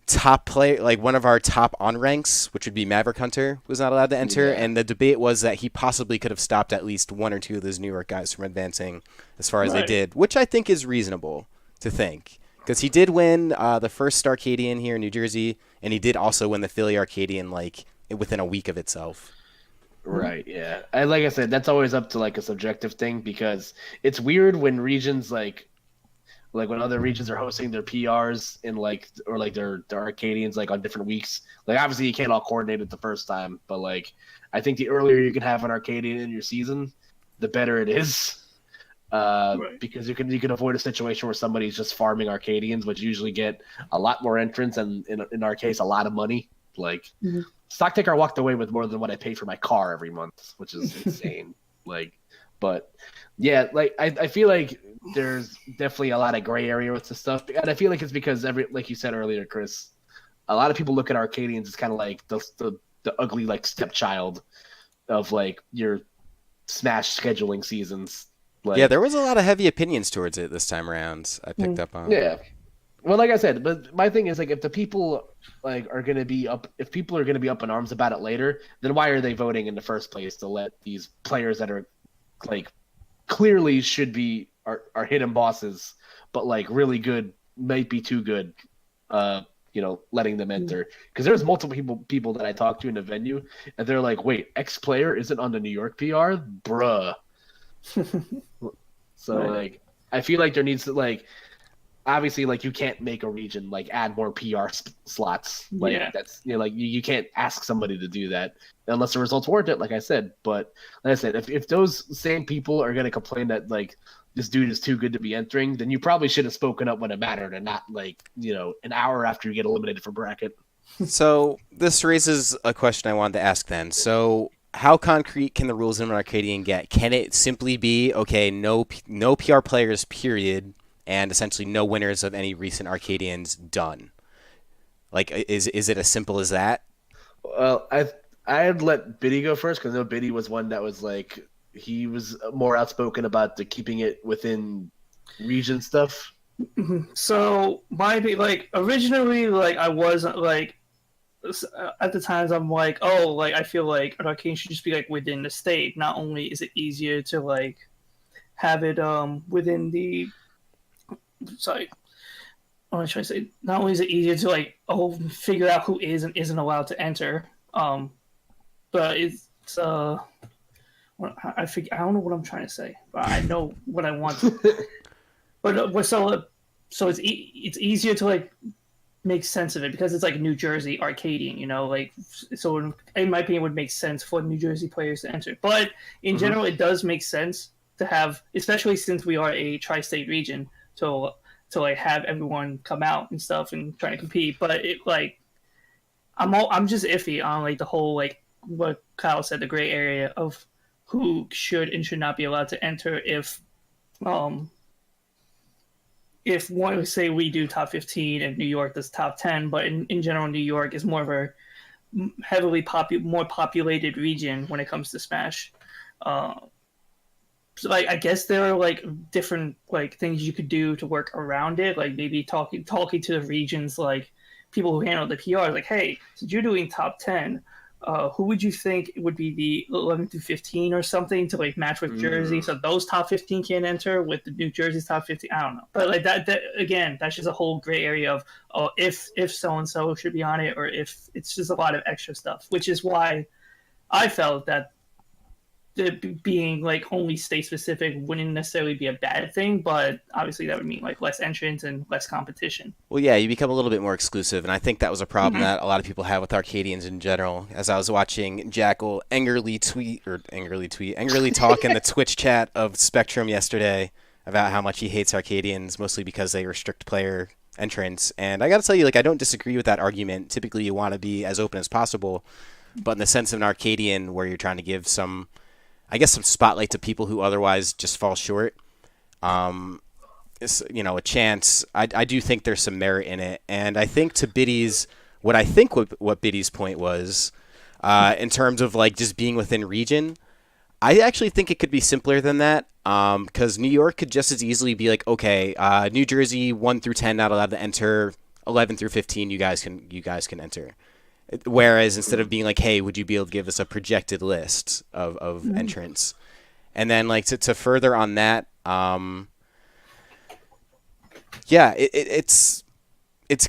top player, like one of our top on ranks, which would be Maverick Hunter, was not allowed to enter. Yeah. And the debate was that he possibly could have stopped at least 1 or 2 of those New York guys from advancing as far as they Right. did, which I think is reasonable to think, because he did win the first Arcadian here in New Jersey, and he did also win the Philly Arcadian like within a week of itself. right, yeah. Like I said, that's always up to like a subjective thing, because it's weird when regions like Like when other regions are hosting their PRs in like or like their Arcadians like on different weeks. Like obviously you can't all coordinate it the first time, but like I think the earlier you can have an Arcadian in your season, the better it is. Right. Because you can avoid a situation where somebody's just farming Arcadians, which usually get a lot more entrants and in our case a lot of money. Like Stocktaker walked away with more than what I pay for my car every month, which is insane. Like, but yeah, like I feel like there's definitely a lot of gray area with this stuff, and I feel like it's because like you said earlier, Chris, a lot of people look at Arcadians as kind of like the ugly like stepchild of like your Smash scheduling seasons. Like, Yeah, there was a lot of heavy opinions towards it this time around. I picked up on. yeah. Well, like I said, but my thing is like if the people like are going to be up, if people are going to be up in arms about it later, then why are they voting in the first place to let these players that are like clearly should be are hidden bosses, but like really good might be too good, letting them enter? Because there's multiple people that I talked to in the venue, and they're like, "Wait, X player isn't on the New York PR, bruh." So Right. like, I feel like there needs to like. Obviously, like you can't make a region like add more PR slots. Like that's like you can't ask somebody to do that unless the results warrant it. Like I said, but like I said, if those same people are going to complain that like this dude is too good to be entering, then you probably should have spoken up when it mattered and not like an hour after you get eliminated from bracket. So this raises a question I wanted to ask then. So how concrete can the rules in an Arcadian get? Can it simply be okay, no PR players, period? And essentially no winners of any recent Arcadians done. Like, is it as simple as that? Well, I'd let Biddy go first because I know Biddy was one that was like he was more outspoken about the keeping it within region stuff. So like originally, like I wasn't like at the times I'm like, oh, like I feel like an Arcane should just be like within the state. Not only is it easier to like have it within the sorry, what am I trying to say? Not only is it easier to like figure out who is and isn't allowed to enter, but it's I don't know what I'm trying to say, but I know what I want. But so it's easier to like make sense of it because it's like New Jersey Arcadian, like so in my opinion it would make sense for New Jersey players to enter. But in general, it does make sense to have, especially since we are a tri-state region, to like have everyone come out and stuff and try to compete. But it like I'm just iffy on like the whole like what Kyle said, the gray area of who should and should not be allowed to enter if one say we do top 15 and New York does top 10, but in general New York is more of a heavily more populated region when it comes to Smash. So like I guess there are like different like things you could do to work around it, like maybe talking to the regions, like people who handle the PR, like, hey, since you're doing top 10, who would you think would be the 11 through 15 or something to like match with Jersey, so those top 15 can enter with the New Jersey's top 15. I don't know, but like that again, that's just a whole gray area of if so and so should be on it, or if it's just a lot of extra stuff, which is why I felt that being like only state specific wouldn't necessarily be a bad thing, but obviously that would mean like less entrants and less competition. Well, yeah, you become a little bit more exclusive, and I think that was a problem that a lot of people have with Arcadians in general. As I was watching Jackal angrily talk in the Twitch chat of Spectrum yesterday about how much he hates Arcadians, mostly because they restrict player entrance. And I got to tell you, like, I don't disagree with that argument. Typically, you want to be as open as possible, but in the sense of an Arcadian where you're trying to give some spotlight to people who otherwise just fall short. It's, a chance. I do think there's some merit in it, and I think to Biddy's, what Biddy's point was, in terms of like just being within region, I actually think it could be simpler than that. Because New York could just as easily be like, okay, New Jersey 1 through 10 not allowed to enter, 11 through 15 you guys can enter. Whereas instead of being like, hey, would you be able to give us a projected list of entrants? And then like to further on that, it's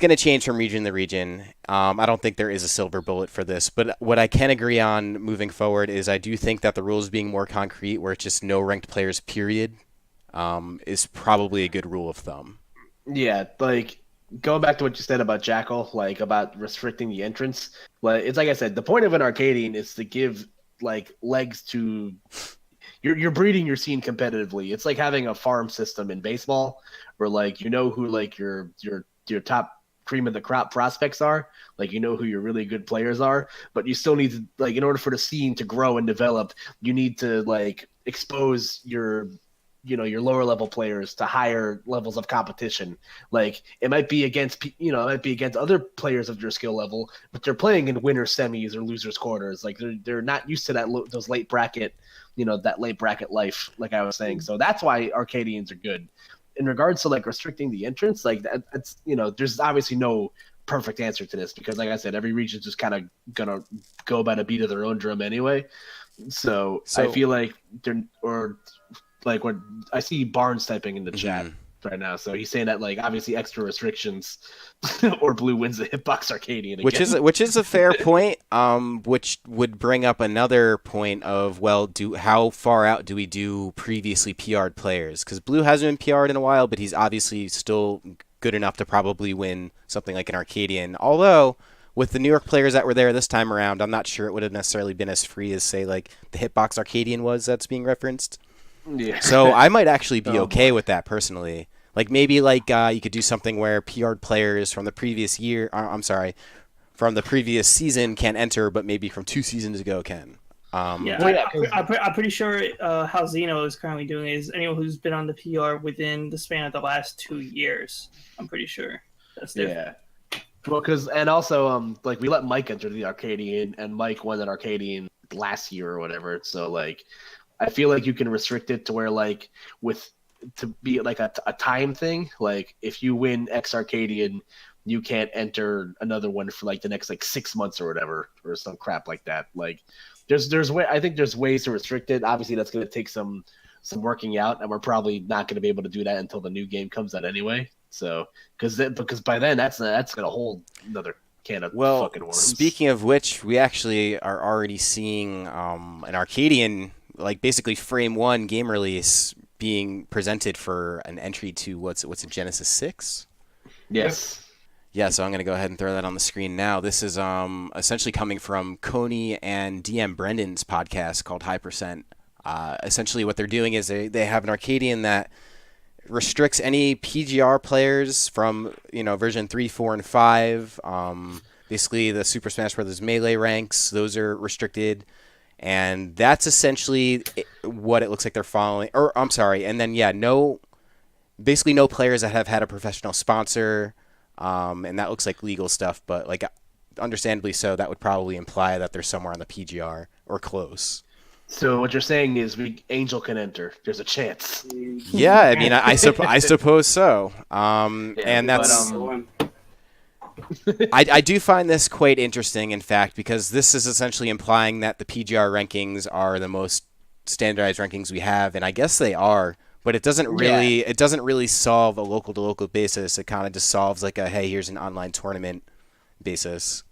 going to change from region to region. I don't think there is a silver bullet for this, but what I can agree on moving forward is I do think that the rules being more concrete, where it's just no ranked players, period, is probably a good rule of thumb. Yeah, like going back to what you said about Jackal, like about restricting the entrance. Like it's like I said, the point of an Arcadian is to give like legs to you're breeding your scene competitively. It's like having a farm system in baseball where like you know who like your top cream of the crop prospects are, like you know who your really good players are, but you still need to like in order for the scene to grow and develop, you need to like expose your your lower level players to higher levels of competition. Like it might be against it might be against other players of your skill level, but they're playing in winner semis or losers quarters. Like they're not used to those late bracket, that late bracket life, like I was saying. So that's why Arcadians are good. In regards to like restricting the entrance, like that's there's obviously no perfect answer to this because like I said, every region's just kind of gonna go by the beat of their own drum anyway. So I feel like like when I see Barnes typing in the chat right now, so he's saying that like obviously extra restrictions or Blue wins the Hitbox Arcadian again. Which is a fair point. Which would bring up another point of how far out do we do previously PR'd players? Because Blue hasn't been PR'd in a while, but he's obviously still good enough to probably win something like an Arcadian. Although with the New York players that were there this time around, I'm not sure it would have necessarily been as free as say like the Hitbox Arcadian was that's being referenced. Yeah. So I might actually be okay with that personally. Like maybe like you could do something where PR'd players from the previous year, from the previous season can enter, but maybe from 2 seasons ago can. I'm pretty sure how Zeno is currently doing it is anyone who's been on the PR within the span of the last 2 years. I'm pretty sure that's different. Yeah. Well, and also like we let Mike enter the Arcadian, and Mike won an Arcadian last year or whatever. So like. I feel like you can restrict it to where like to be like a time thing. Like if you win X Arcadian, you can't enter another one for like the next like 6 months or whatever, or some crap like that. Like I think there's ways to restrict it. Obviously that's going to take some working out, and we're probably not going to be able to do that until the new game comes out anyway. So because by then that's going to hold another can of fucking worms. Speaking of which, we actually are already seeing an Arcadian. Like basically frame 1 game release being presented for an entry to what's a Genesis 6? Yes. Yeah, so I'm going to go ahead and throw that on the screen now. This is essentially coming from Coney and DM Brendan's podcast called High Percent. Essentially what they're doing is they have an Arcadian that restricts any PGR players from, version 3, 4, and 5. Basically the Super Smash Bros. Melee ranks, those are restricted. And that's essentially what it looks like they're following. Or I'm sorry, and then basically no players that have had a professional sponsor, and that looks like legal stuff. But like, understandably so, that would probably imply that they're somewhere on the PGR or close. So what you're saying is Angel can enter. There's a chance. Yeah, I mean, I suppose so. And that's. I do find this quite interesting, in fact, because this is essentially implying that the PGR rankings are the most standardized rankings we have, and I guess they are. But it doesn't really solve a local to local basis. It kind of just solves like a hey, here's an online tournament basis.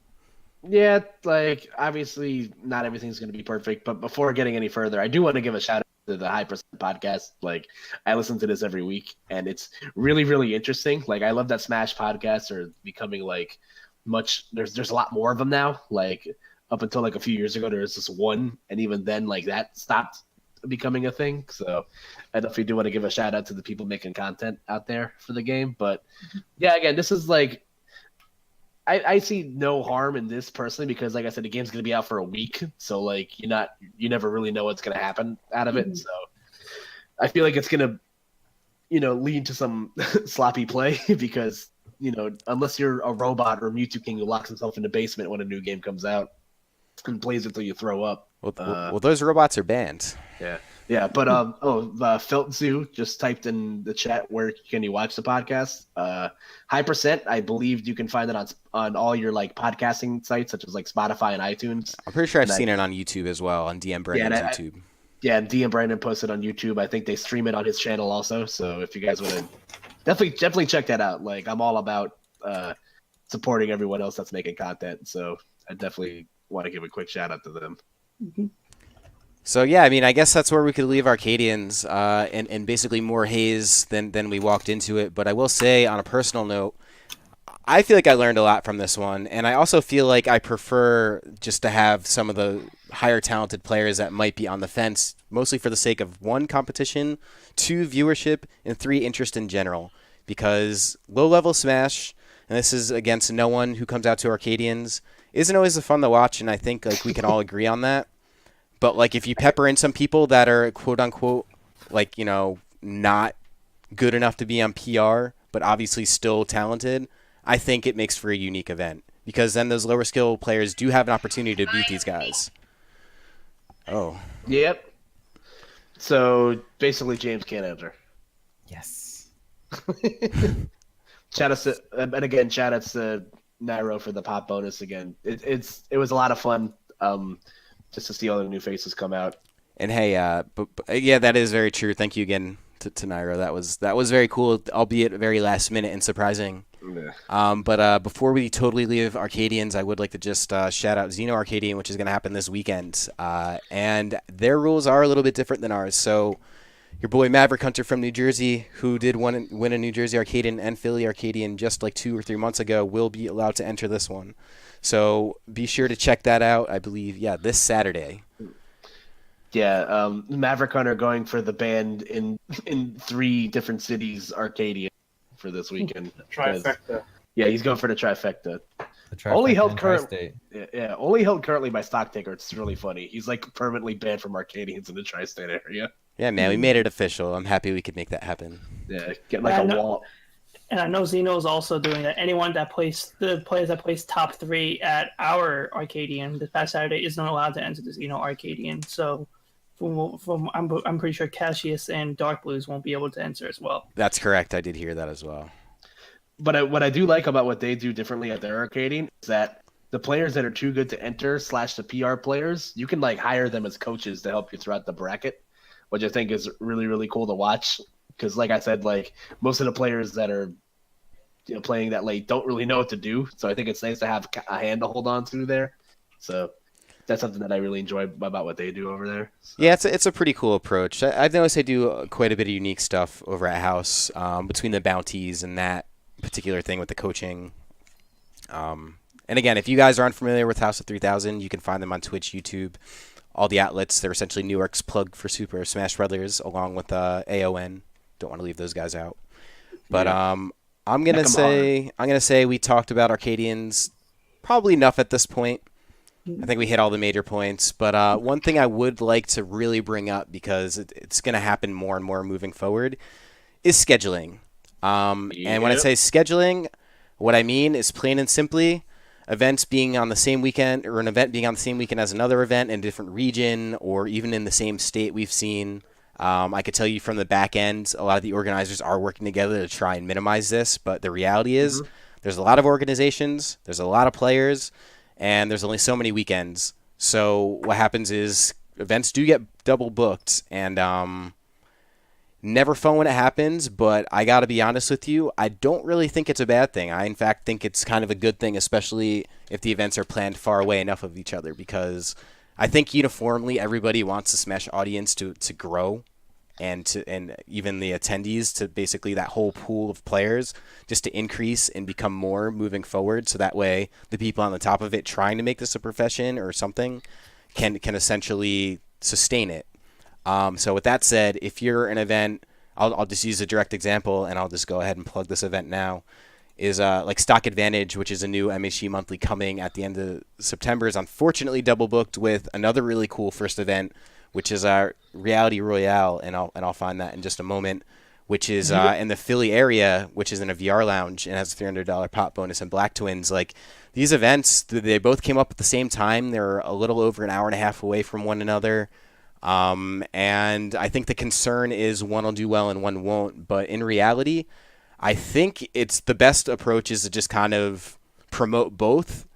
Yeah, like obviously not everything's going to be perfect, but before getting any further, I do want to give a shout out to the High Percent podcast. Like I listen to this every week, and it's really, really interesting. Like I love that Smash podcasts are becoming like much. There's a lot more of them now. Like up until like a few years ago, there was just one, and even then, like that stopped becoming a thing. So I definitely do want to give a shout out to the people making content out there for the game. But yeah, again, this is like. I see no harm in this personally because, like I said, the game's going to be out for a week, so like you never really know what's going to happen out of it. So I feel like it's going to, lead to some sloppy play because unless you're a robot or a Mewtwo King who locks himself in the basement when a new game comes out and plays until you throw up. Well, those robots are banned. Yeah, but Felt Zoo just typed in the chat where can you watch the podcast? High Percent, I believe you can find it on all your like podcasting sites such as like Spotify and iTunes. I'm pretty sure I've seen it on YouTube as well, on DM Brandon's YouTube. And DM Brandon posted on YouTube. I think they stream it on his channel also. So if you guys want to definitely check that out. Like I'm all about supporting everyone else that's making content. So I definitely want to give a quick shout out to them. Mm-hmm. So yeah, I mean, I guess that's where we could leave Arcadians, and basically more haze than we walked into it. But I will say, on a personal note, I feel like I learned a lot from this one, and I also feel like I prefer just to have some of the higher talented players that might be on the fence, mostly for the sake of 1, competition, 2, viewership, and 3, interest in general. Because low-level Smash, and this is against no one who comes out to Arcadians, isn't always fun to watch, and I think like we can all agree on that. But like if you pepper in some people that are quote unquote like, you know, not good enough to be on PR, but obviously still talented, I think it makes for a unique event. Because then those lower skill players do have an opportunity to beat these guys. Oh. Yep. So basically James can't enter. Yes. Shout out to, and again, shout out to Nairo for the pop bonus again. It was a lot of fun. Just to see all the new faces come out. And hey, but yeah, that is very true. Thank you again to Nairo. That was very cool, albeit very last minute and surprising. Yeah. But before we totally leave Arcadians, I would like to just shout out Xeno Arcadian, which is going to happen this weekend. And their rules are a little bit different than ours. So your boy Maverick Hunter from New Jersey, who did win a New Jersey Arcadian and Philly Arcadian just like 2 or 3 months ago, will be allowed to enter this one. So be sure to check that out. I believe, this Saturday. Yeah, Maverick Hunter going for the band in 3 different cities, Arcadian, for this weekend. Trifecta. Yeah, he's going for the trifecta. The trifecta Only held in currently. Tri-State. Yeah, only held currently by Stocktaker. It's really funny. He's like permanently banned from Arcadians in the tri-state area. Yeah, man, we made it official. I'm happy we could make that happen. Yeah, get like a wall. And I know Xeno's also doing that. Anyone that the players that placed top 3 at our Arcadian this past Saturday is not allowed to enter the Xeno Arcadian. So, I'm pretty sure Cassius and Dark Blues won't be able to enter as well. That's correct. I did hear that as well. But what I do like about what they do differently at their Arcadian is that the players that are too good to enter / the PR players, you can like hire them as coaches to help you throughout the bracket, which I think is really, really cool to watch. Because like I said, like most of the players that are playing that late don't really know what to do. So I think it's nice to have a hand to hold on to there. So that's something that I really enjoy about what they do over there. So. Yeah, it's a pretty cool approach. I've noticed they do quite a bit of unique stuff over at House between the bounties and that particular thing with the coaching. And again, if you guys are unfamiliar with House of 3000, you can find them on Twitch, YouTube, all the outlets. They're essentially Newark's plug for Super Smash Brothers, along with AON. Don't want to leave those guys out. But I'm gonna say we talked about Arcadians probably enough at this point. I think we hit all the major points. But one thing I would like to really bring up, because it's going to happen more and more moving forward, is scheduling. And when I say scheduling, what I mean is plain and simply events being on the same weekend, or an event being on the same weekend as another event in a different region, or even in the same state. We've seen. I could tell you from the back end, a lot of the organizers are working together to try and minimize this. But the reality is, there's a lot of organizations, there's a lot of players, and there's only so many weekends. So what happens is events do get double booked, and never fun when it happens. But I got to be honest with you, I don't really think it's a bad thing. I, in fact, think it's kind of a good thing, especially if the events are planned far away enough of each other, because I think uniformly everybody wants the Smash audience to grow, and even the attendees to basically that whole pool of players just to increase and become more moving forward. So that way the people on the top of it trying to make this a profession or something can essentially sustain it. So with that said, if you're an event, I'll just use a direct example, and I'll just go ahead and plug this event now. Is like Stock Advantage, which is a new MHG monthly coming at the end of September, is unfortunately double booked with another really cool first event, which is our Reality Royale, and I'll find that in just a moment, which is in the Philly area, which is in a VR lounge and has a $300 pop bonus and Black Twins. Like these events, they both came up at the same time. They're a little over an hour and a half away from one another. And I think the concern is one will do well and one won't. But in reality, I think it's the best approach is to just kind of promote both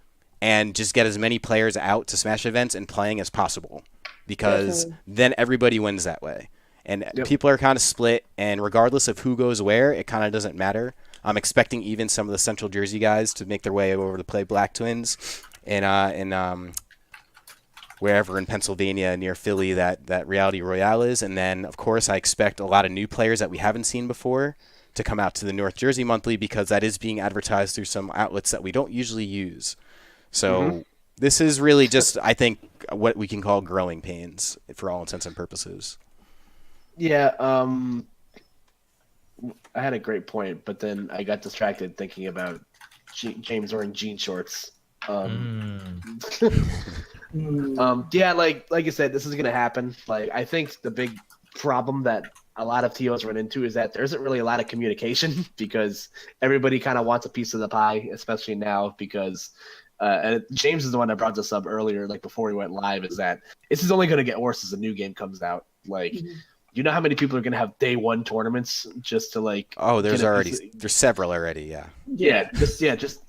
and just get as many players out to Smash events and playing as possible, because then everybody wins that way. And people are kind of split, and regardless of who goes where, it kind of doesn't matter. I'm expecting even some of the Central Jersey guys to make their way over to play Black Twins in wherever in Pennsylvania near Philly that Reality Royale is. And then, of course, I expect a lot of new players that we haven't seen before to come out to the North Jersey Monthly, because that is being advertised through some outlets that we don't usually use. So this is really just, I think, what we can call growing pains for all intents and purposes. Yeah, I had a great point, but then I got distracted thinking about James wearing jean shorts. Yeah, like you said, this is gonna happen. Like, I think the big problem that a lot of TOs run into is that there isn't really a lot of communication because everybody kind of wants a piece of the pie, especially now because and James is the one that brought this up earlier, like before we went live, is that this is only going to get worse as the new game comes out. Like, you know how many people are going to have day one tournaments just to like? Oh, there's several already. Yeah. Just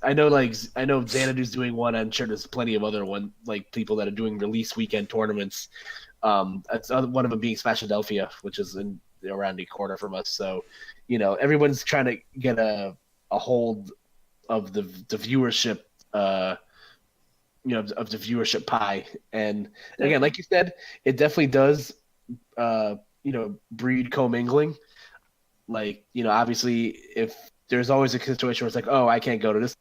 I know Xanadu's doing one. I'm sure there's plenty of other people that are doing release weekend tournaments. That's one of them being Smashadelphia, which is around the corner from us. So, everyone's trying to get a hold of the viewership, of the viewership pie. And again, like you said, it definitely does, breed commingling. Like, obviously, if there's always a situation where it's like, oh, I can't go to this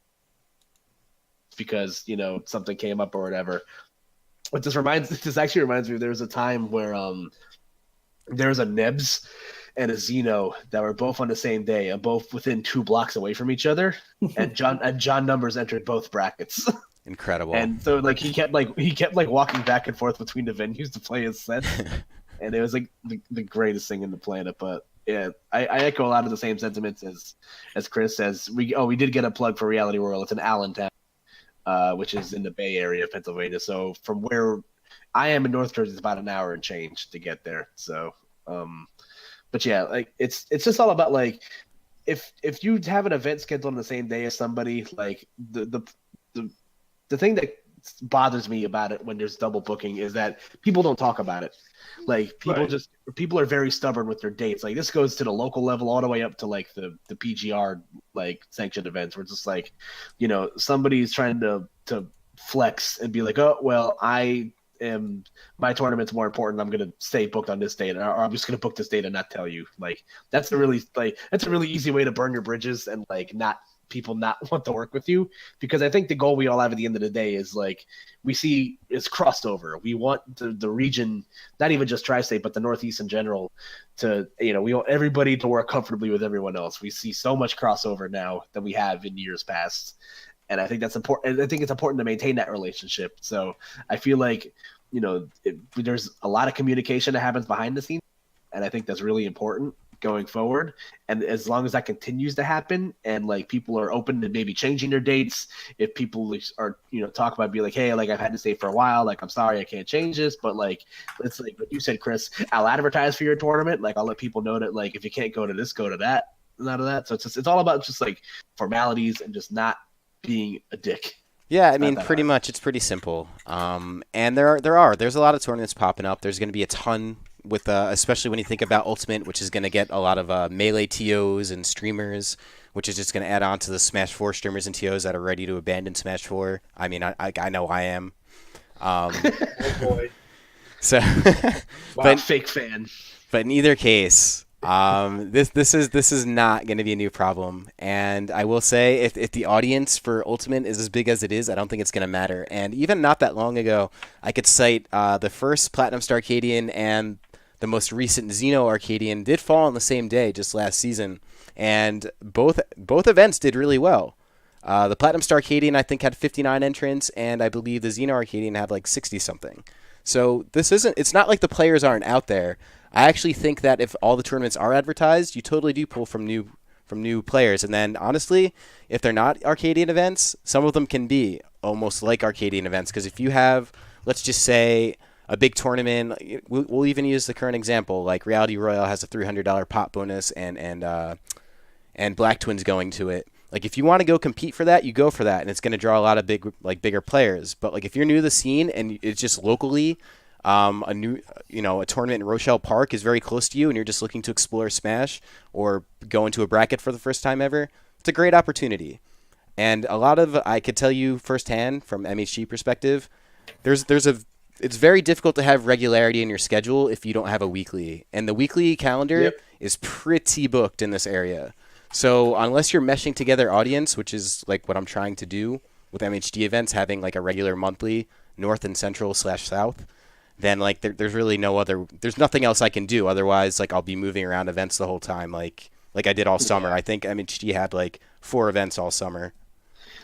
because something came up or whatever. But this actually reminds me, there was a time where there was a Nebs and a Xeno that were both on the same day and both within 2 blocks away from each other, and John Numbers entered both brackets. Incredible. And so he kept walking back and forth between the venues to play his sets, and it was like the greatest thing in the planet. But yeah, I echo a lot of the same sentiments as Chris says. We did get a plug for Reality Royale. It's in Allentown, which is in the Bay Area of Pennsylvania. So from where I am in North Jersey, it's about an hour and change to get there. So, but yeah, like it's just all about like if you have an event scheduled on the same day as somebody, like the thing that bothers me about it when there's double booking is that people don't talk about it. Like people are very stubborn with their dates. Like this goes to the local level all the way up to like the PGR like sanctioned events where it's just like, somebody's trying to flex and be like, oh well, my tournament's more important. I'm gonna stay booked on this date, or I'm just gonna book this date and not tell you. Like that's a really easy way to burn your bridges and like not want to work with you, because I think the goal we all have at the end of the day is like we see is crossed over. We want the region, not even just tri-state, but the Northeast in general, to we want everybody to work comfortably with everyone else. We see so much crossover now than we have in years past, and I think that's important. I think it's important to maintain that relationship. So I feel like there's a lot of communication that happens behind the scenes, and I think that's really important going forward. And as long as that continues to happen and like people are open to maybe changing their dates, if people are talk about be like, hey, like I've had to stay for a while, like I'm sorry I can't change this, but like it's like what you said, Chris, I'll advertise for your tournament, like I'll let people know that like if you can't go to this, go to that, none of that. So it's all about just like formalities and just not being a dick. Yeah, I mean, pretty much it's pretty simple. And there's a lot of tournaments popping up. There's going to be a ton with especially when you think about Ultimate, which is going to get a lot of Melee TOs and streamers, which is just going to add on to the Smash 4 streamers and TOs that are ready to abandon Smash 4. I mean, I know I am. Oh boy. So, wow, fake fan. But in either case, this is not going to be a new problem. And I will say, if the audience for Ultimate is as big as it is, I don't think it's going to matter. And even not that long ago, I could cite the first Platinum Star Arcadian and the most recent Xeno Arcadian did fall on the same day just last season, and both events did really well. The Platinum Star Arcadian, I think, had 59 entrants, and I believe the Xeno Arcadian had like 60-something. So it's not like the players aren't out there. I actually think that if all the tournaments are advertised, you totally do pull from new players. And then, honestly, if they're not Arcadian events, some of them can be almost like Arcadian events. Because if you have, let's just say, a big tournament, we'll even use the current example, like Reality Royale has a $300 pot bonus and Black Twins going to it. Like if you want to go compete for that, you go for that, and it's going to draw a lot of bigger players. But like if you're new to the scene and it's just locally, a tournament in Rochelle Park is very close to you, and you're just looking to explore Smash or go into a bracket for the first time ever, it's a great opportunity. And I could tell you firsthand from MHG perspective, there's a it's very difficult to have regularity in your schedule if you don't have a weekly. And the weekly calendar is pretty booked in this area. So unless you're meshing together audience, which is like what I'm trying to do with MHD events, having like a regular monthly North and Central / South, then like there's really there's nothing else I can do. Otherwise, like I'll be moving around events the whole time, like I did all summer. I think MHD had like 4 events all summer.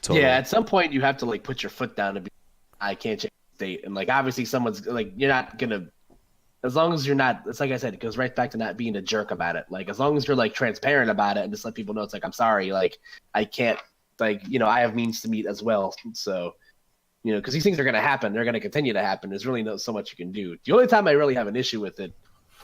Totally. Yeah, at some point you have to like put your foot down and be, I can't change the date. And like obviously someone's like, you're not gonna, as long as you're not, it's like I said, it goes right back to not being a jerk about it. Like as long as you're like transparent about it and just let people know it's like, I'm sorry, like I can't, like, you know, I have means to meet as well. So, you know, because these things are gonna happen, they're gonna continue to happen. There's really so much you can do. The only time I really have an issue with it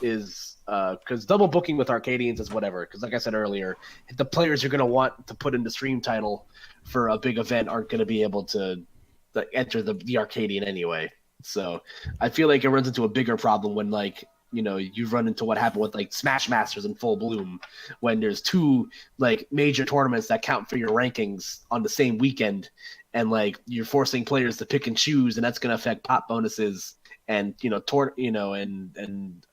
is because double booking with Arcadians is whatever. Because like I said earlier, the players you're going to want to put in the stream title for a big event aren't going to be able to enter the Arcadian anyway. So I feel like it runs into a bigger problem when, like, you know, you run into what happened with like Smash Masters in full bloom, when there's 2 like major tournaments that count for your rankings on the same weekend, and like you're forcing players to pick and choose, and that's going to affect pop bonuses and PGR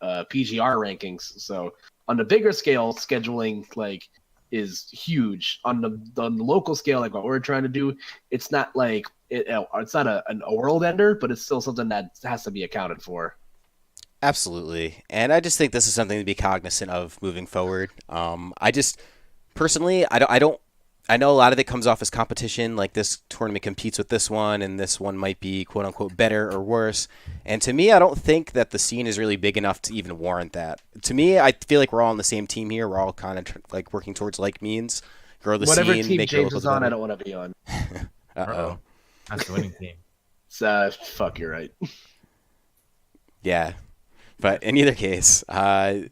rankings. So on the bigger scale, scheduling like is huge. On the local scale, like what we're trying to do, it's not like it's not a world ender, but it's still something that has to be accounted for. Absolutely. And I just think this is something to be cognizant of moving forward. I just personally, I know a lot of it comes off as competition, like this tournament competes with this one, and this one might be quote unquote better or worse. And to me, I don't think that the scene is really big enough to even warrant that. To me, I feel like we're all on the same team here. We're all kind of like working towards like means, grow the Whatever scene, team make James it is on, I don't want to be on. Uh-oh. That's the winning team. Fuck, you're right. Yeah. But in either case, so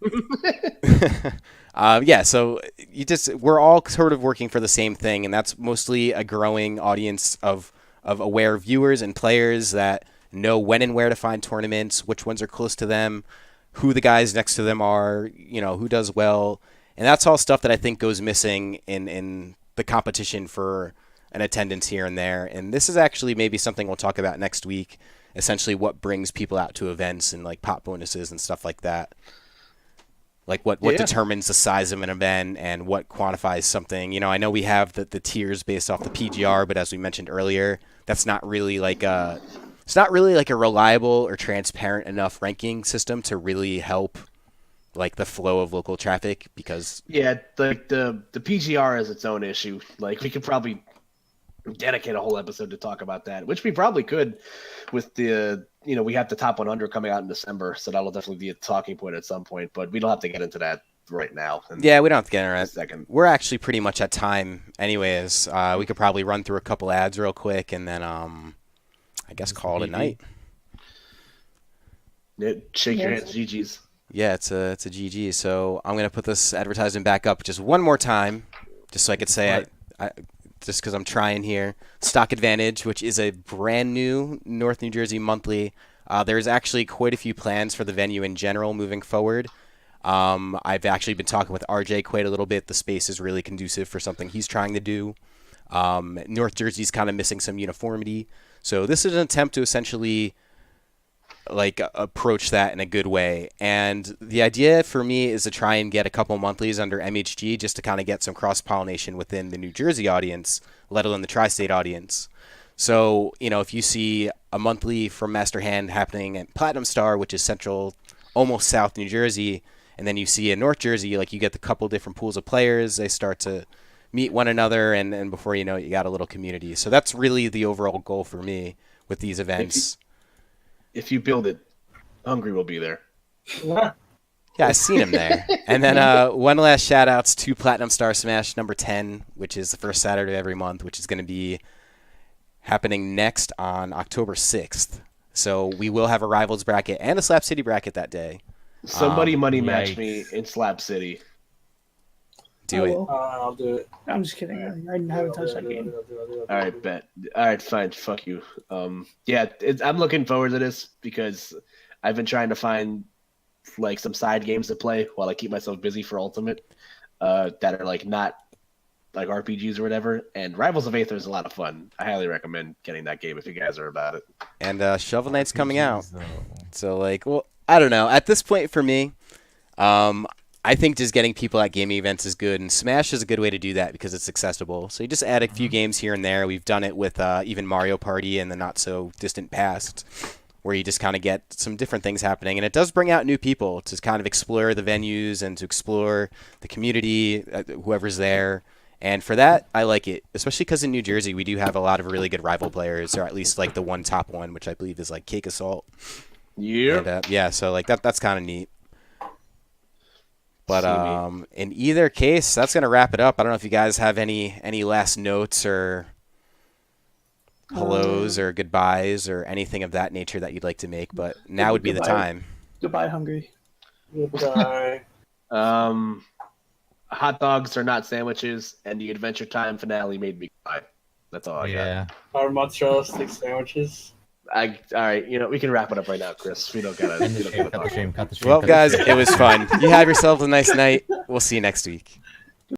we're all sort of working for the same thing, and that's mostly a growing audience of aware viewers and players that know when and where to find tournaments, which ones are close to them, who the guys next to them are, who does well. And that's all stuff that I think goes missing in the competition for an attendance here and there. And this is actually maybe something we'll talk about next week, essentially what brings people out to events and like pop bonuses and stuff like that. Like what determines the size of an event and what quantifies something. I know we have the tiers based off the PGR, but as we mentioned earlier, that's not really like a reliable or transparent enough ranking system to really help like the flow of local traffic, because the PGR is its own issue. Like we could probably dedicate a whole episode to talk about that, which we probably could with the we have the top 100 coming out in December, so that'll definitely be a talking point at some point, but we don't have to get into that right now. Yeah, we don't have to get into that. Second. We're actually pretty much at time anyways. We could probably run through a couple ads real quick and then I guess call it a night. Shake your hands, GG's. Yeah, it's a GG. So I'm gonna put this advertisement back up just one more time, just so I could say I just because I'm trying here. Stock Advantage, which is a brand new North New Jersey monthly. There's actually quite a few plans for the venue in general moving forward. I've actually been talking with RJ quite a little bit. The space is really conducive for something he's trying to do. North Jersey's kind of missing some uniformity. So this is an attempt to essentially like approach that in a good way. And the idea for me is to try and get a couple monthlies under MHG just to kind of get some cross-pollination within the New Jersey audience, let alone the tri-state audience. So, if you see a monthly from Master Hand happening at Platinum Star, which is central, almost South New Jersey, and then you see in North Jersey, like you get the couple different pools of players, they start to meet one another, and before you know it, you got a little community. So that's really the overall goal for me with these events. If you build it, Hungry will be there. Yeah, I've seen him there. And then one last shout-outs to Platinum Star Smash number 10, which is the first Saturday of every month, which is going to be happening next on October 6th. So we will have a Rivals bracket and a Slap City bracket that day. Somebody money match me in Slap City. Do it. I'll do it. I'm just kidding. I haven't touched that game. All right, bet. All right, fine. Fuck you. I'm looking forward to this because I've been trying to find like some side games to play while I keep myself busy for Ultimate that are like not like RPGs or whatever. And Rivals of Aether is a lot of fun. I highly recommend getting that game if you guys are about it. And Shovel Knight's coming out. Jeez, though. So, like, well, I don't know. At this point for me, I think just getting people at gaming events is good, and Smash is a good way to do that because it's accessible. So you just add a few games here and there. We've done it with even Mario Party in the not-so-distant past, where you just kind of get some different things happening. And it does bring out new people to kind of explore the venues and to explore the community, whoever's there. And for that, I like it, especially because in New Jersey, we do have a lot of really good rival players, or at least like the one top one, which I believe is like Cake Assault. Yeah. And, yeah, so like that's kind of neat. But in either case, that's going to wrap it up. I don't know if you guys have any last notes or hellos or goodbyes or anything of that nature that you'd like to make, but now would be the time. Goodbye, Hungry. Goodbye. Hot dogs are not sandwiches, and the Adventure Time finale made me cry. That's all I got. Our mozzarella stick sandwiches. All right, we can wrap it up right now, Chris. We don't gotta. Cut the stream. Well, guys, it was fun. You have yourselves a nice night. We'll see you next week.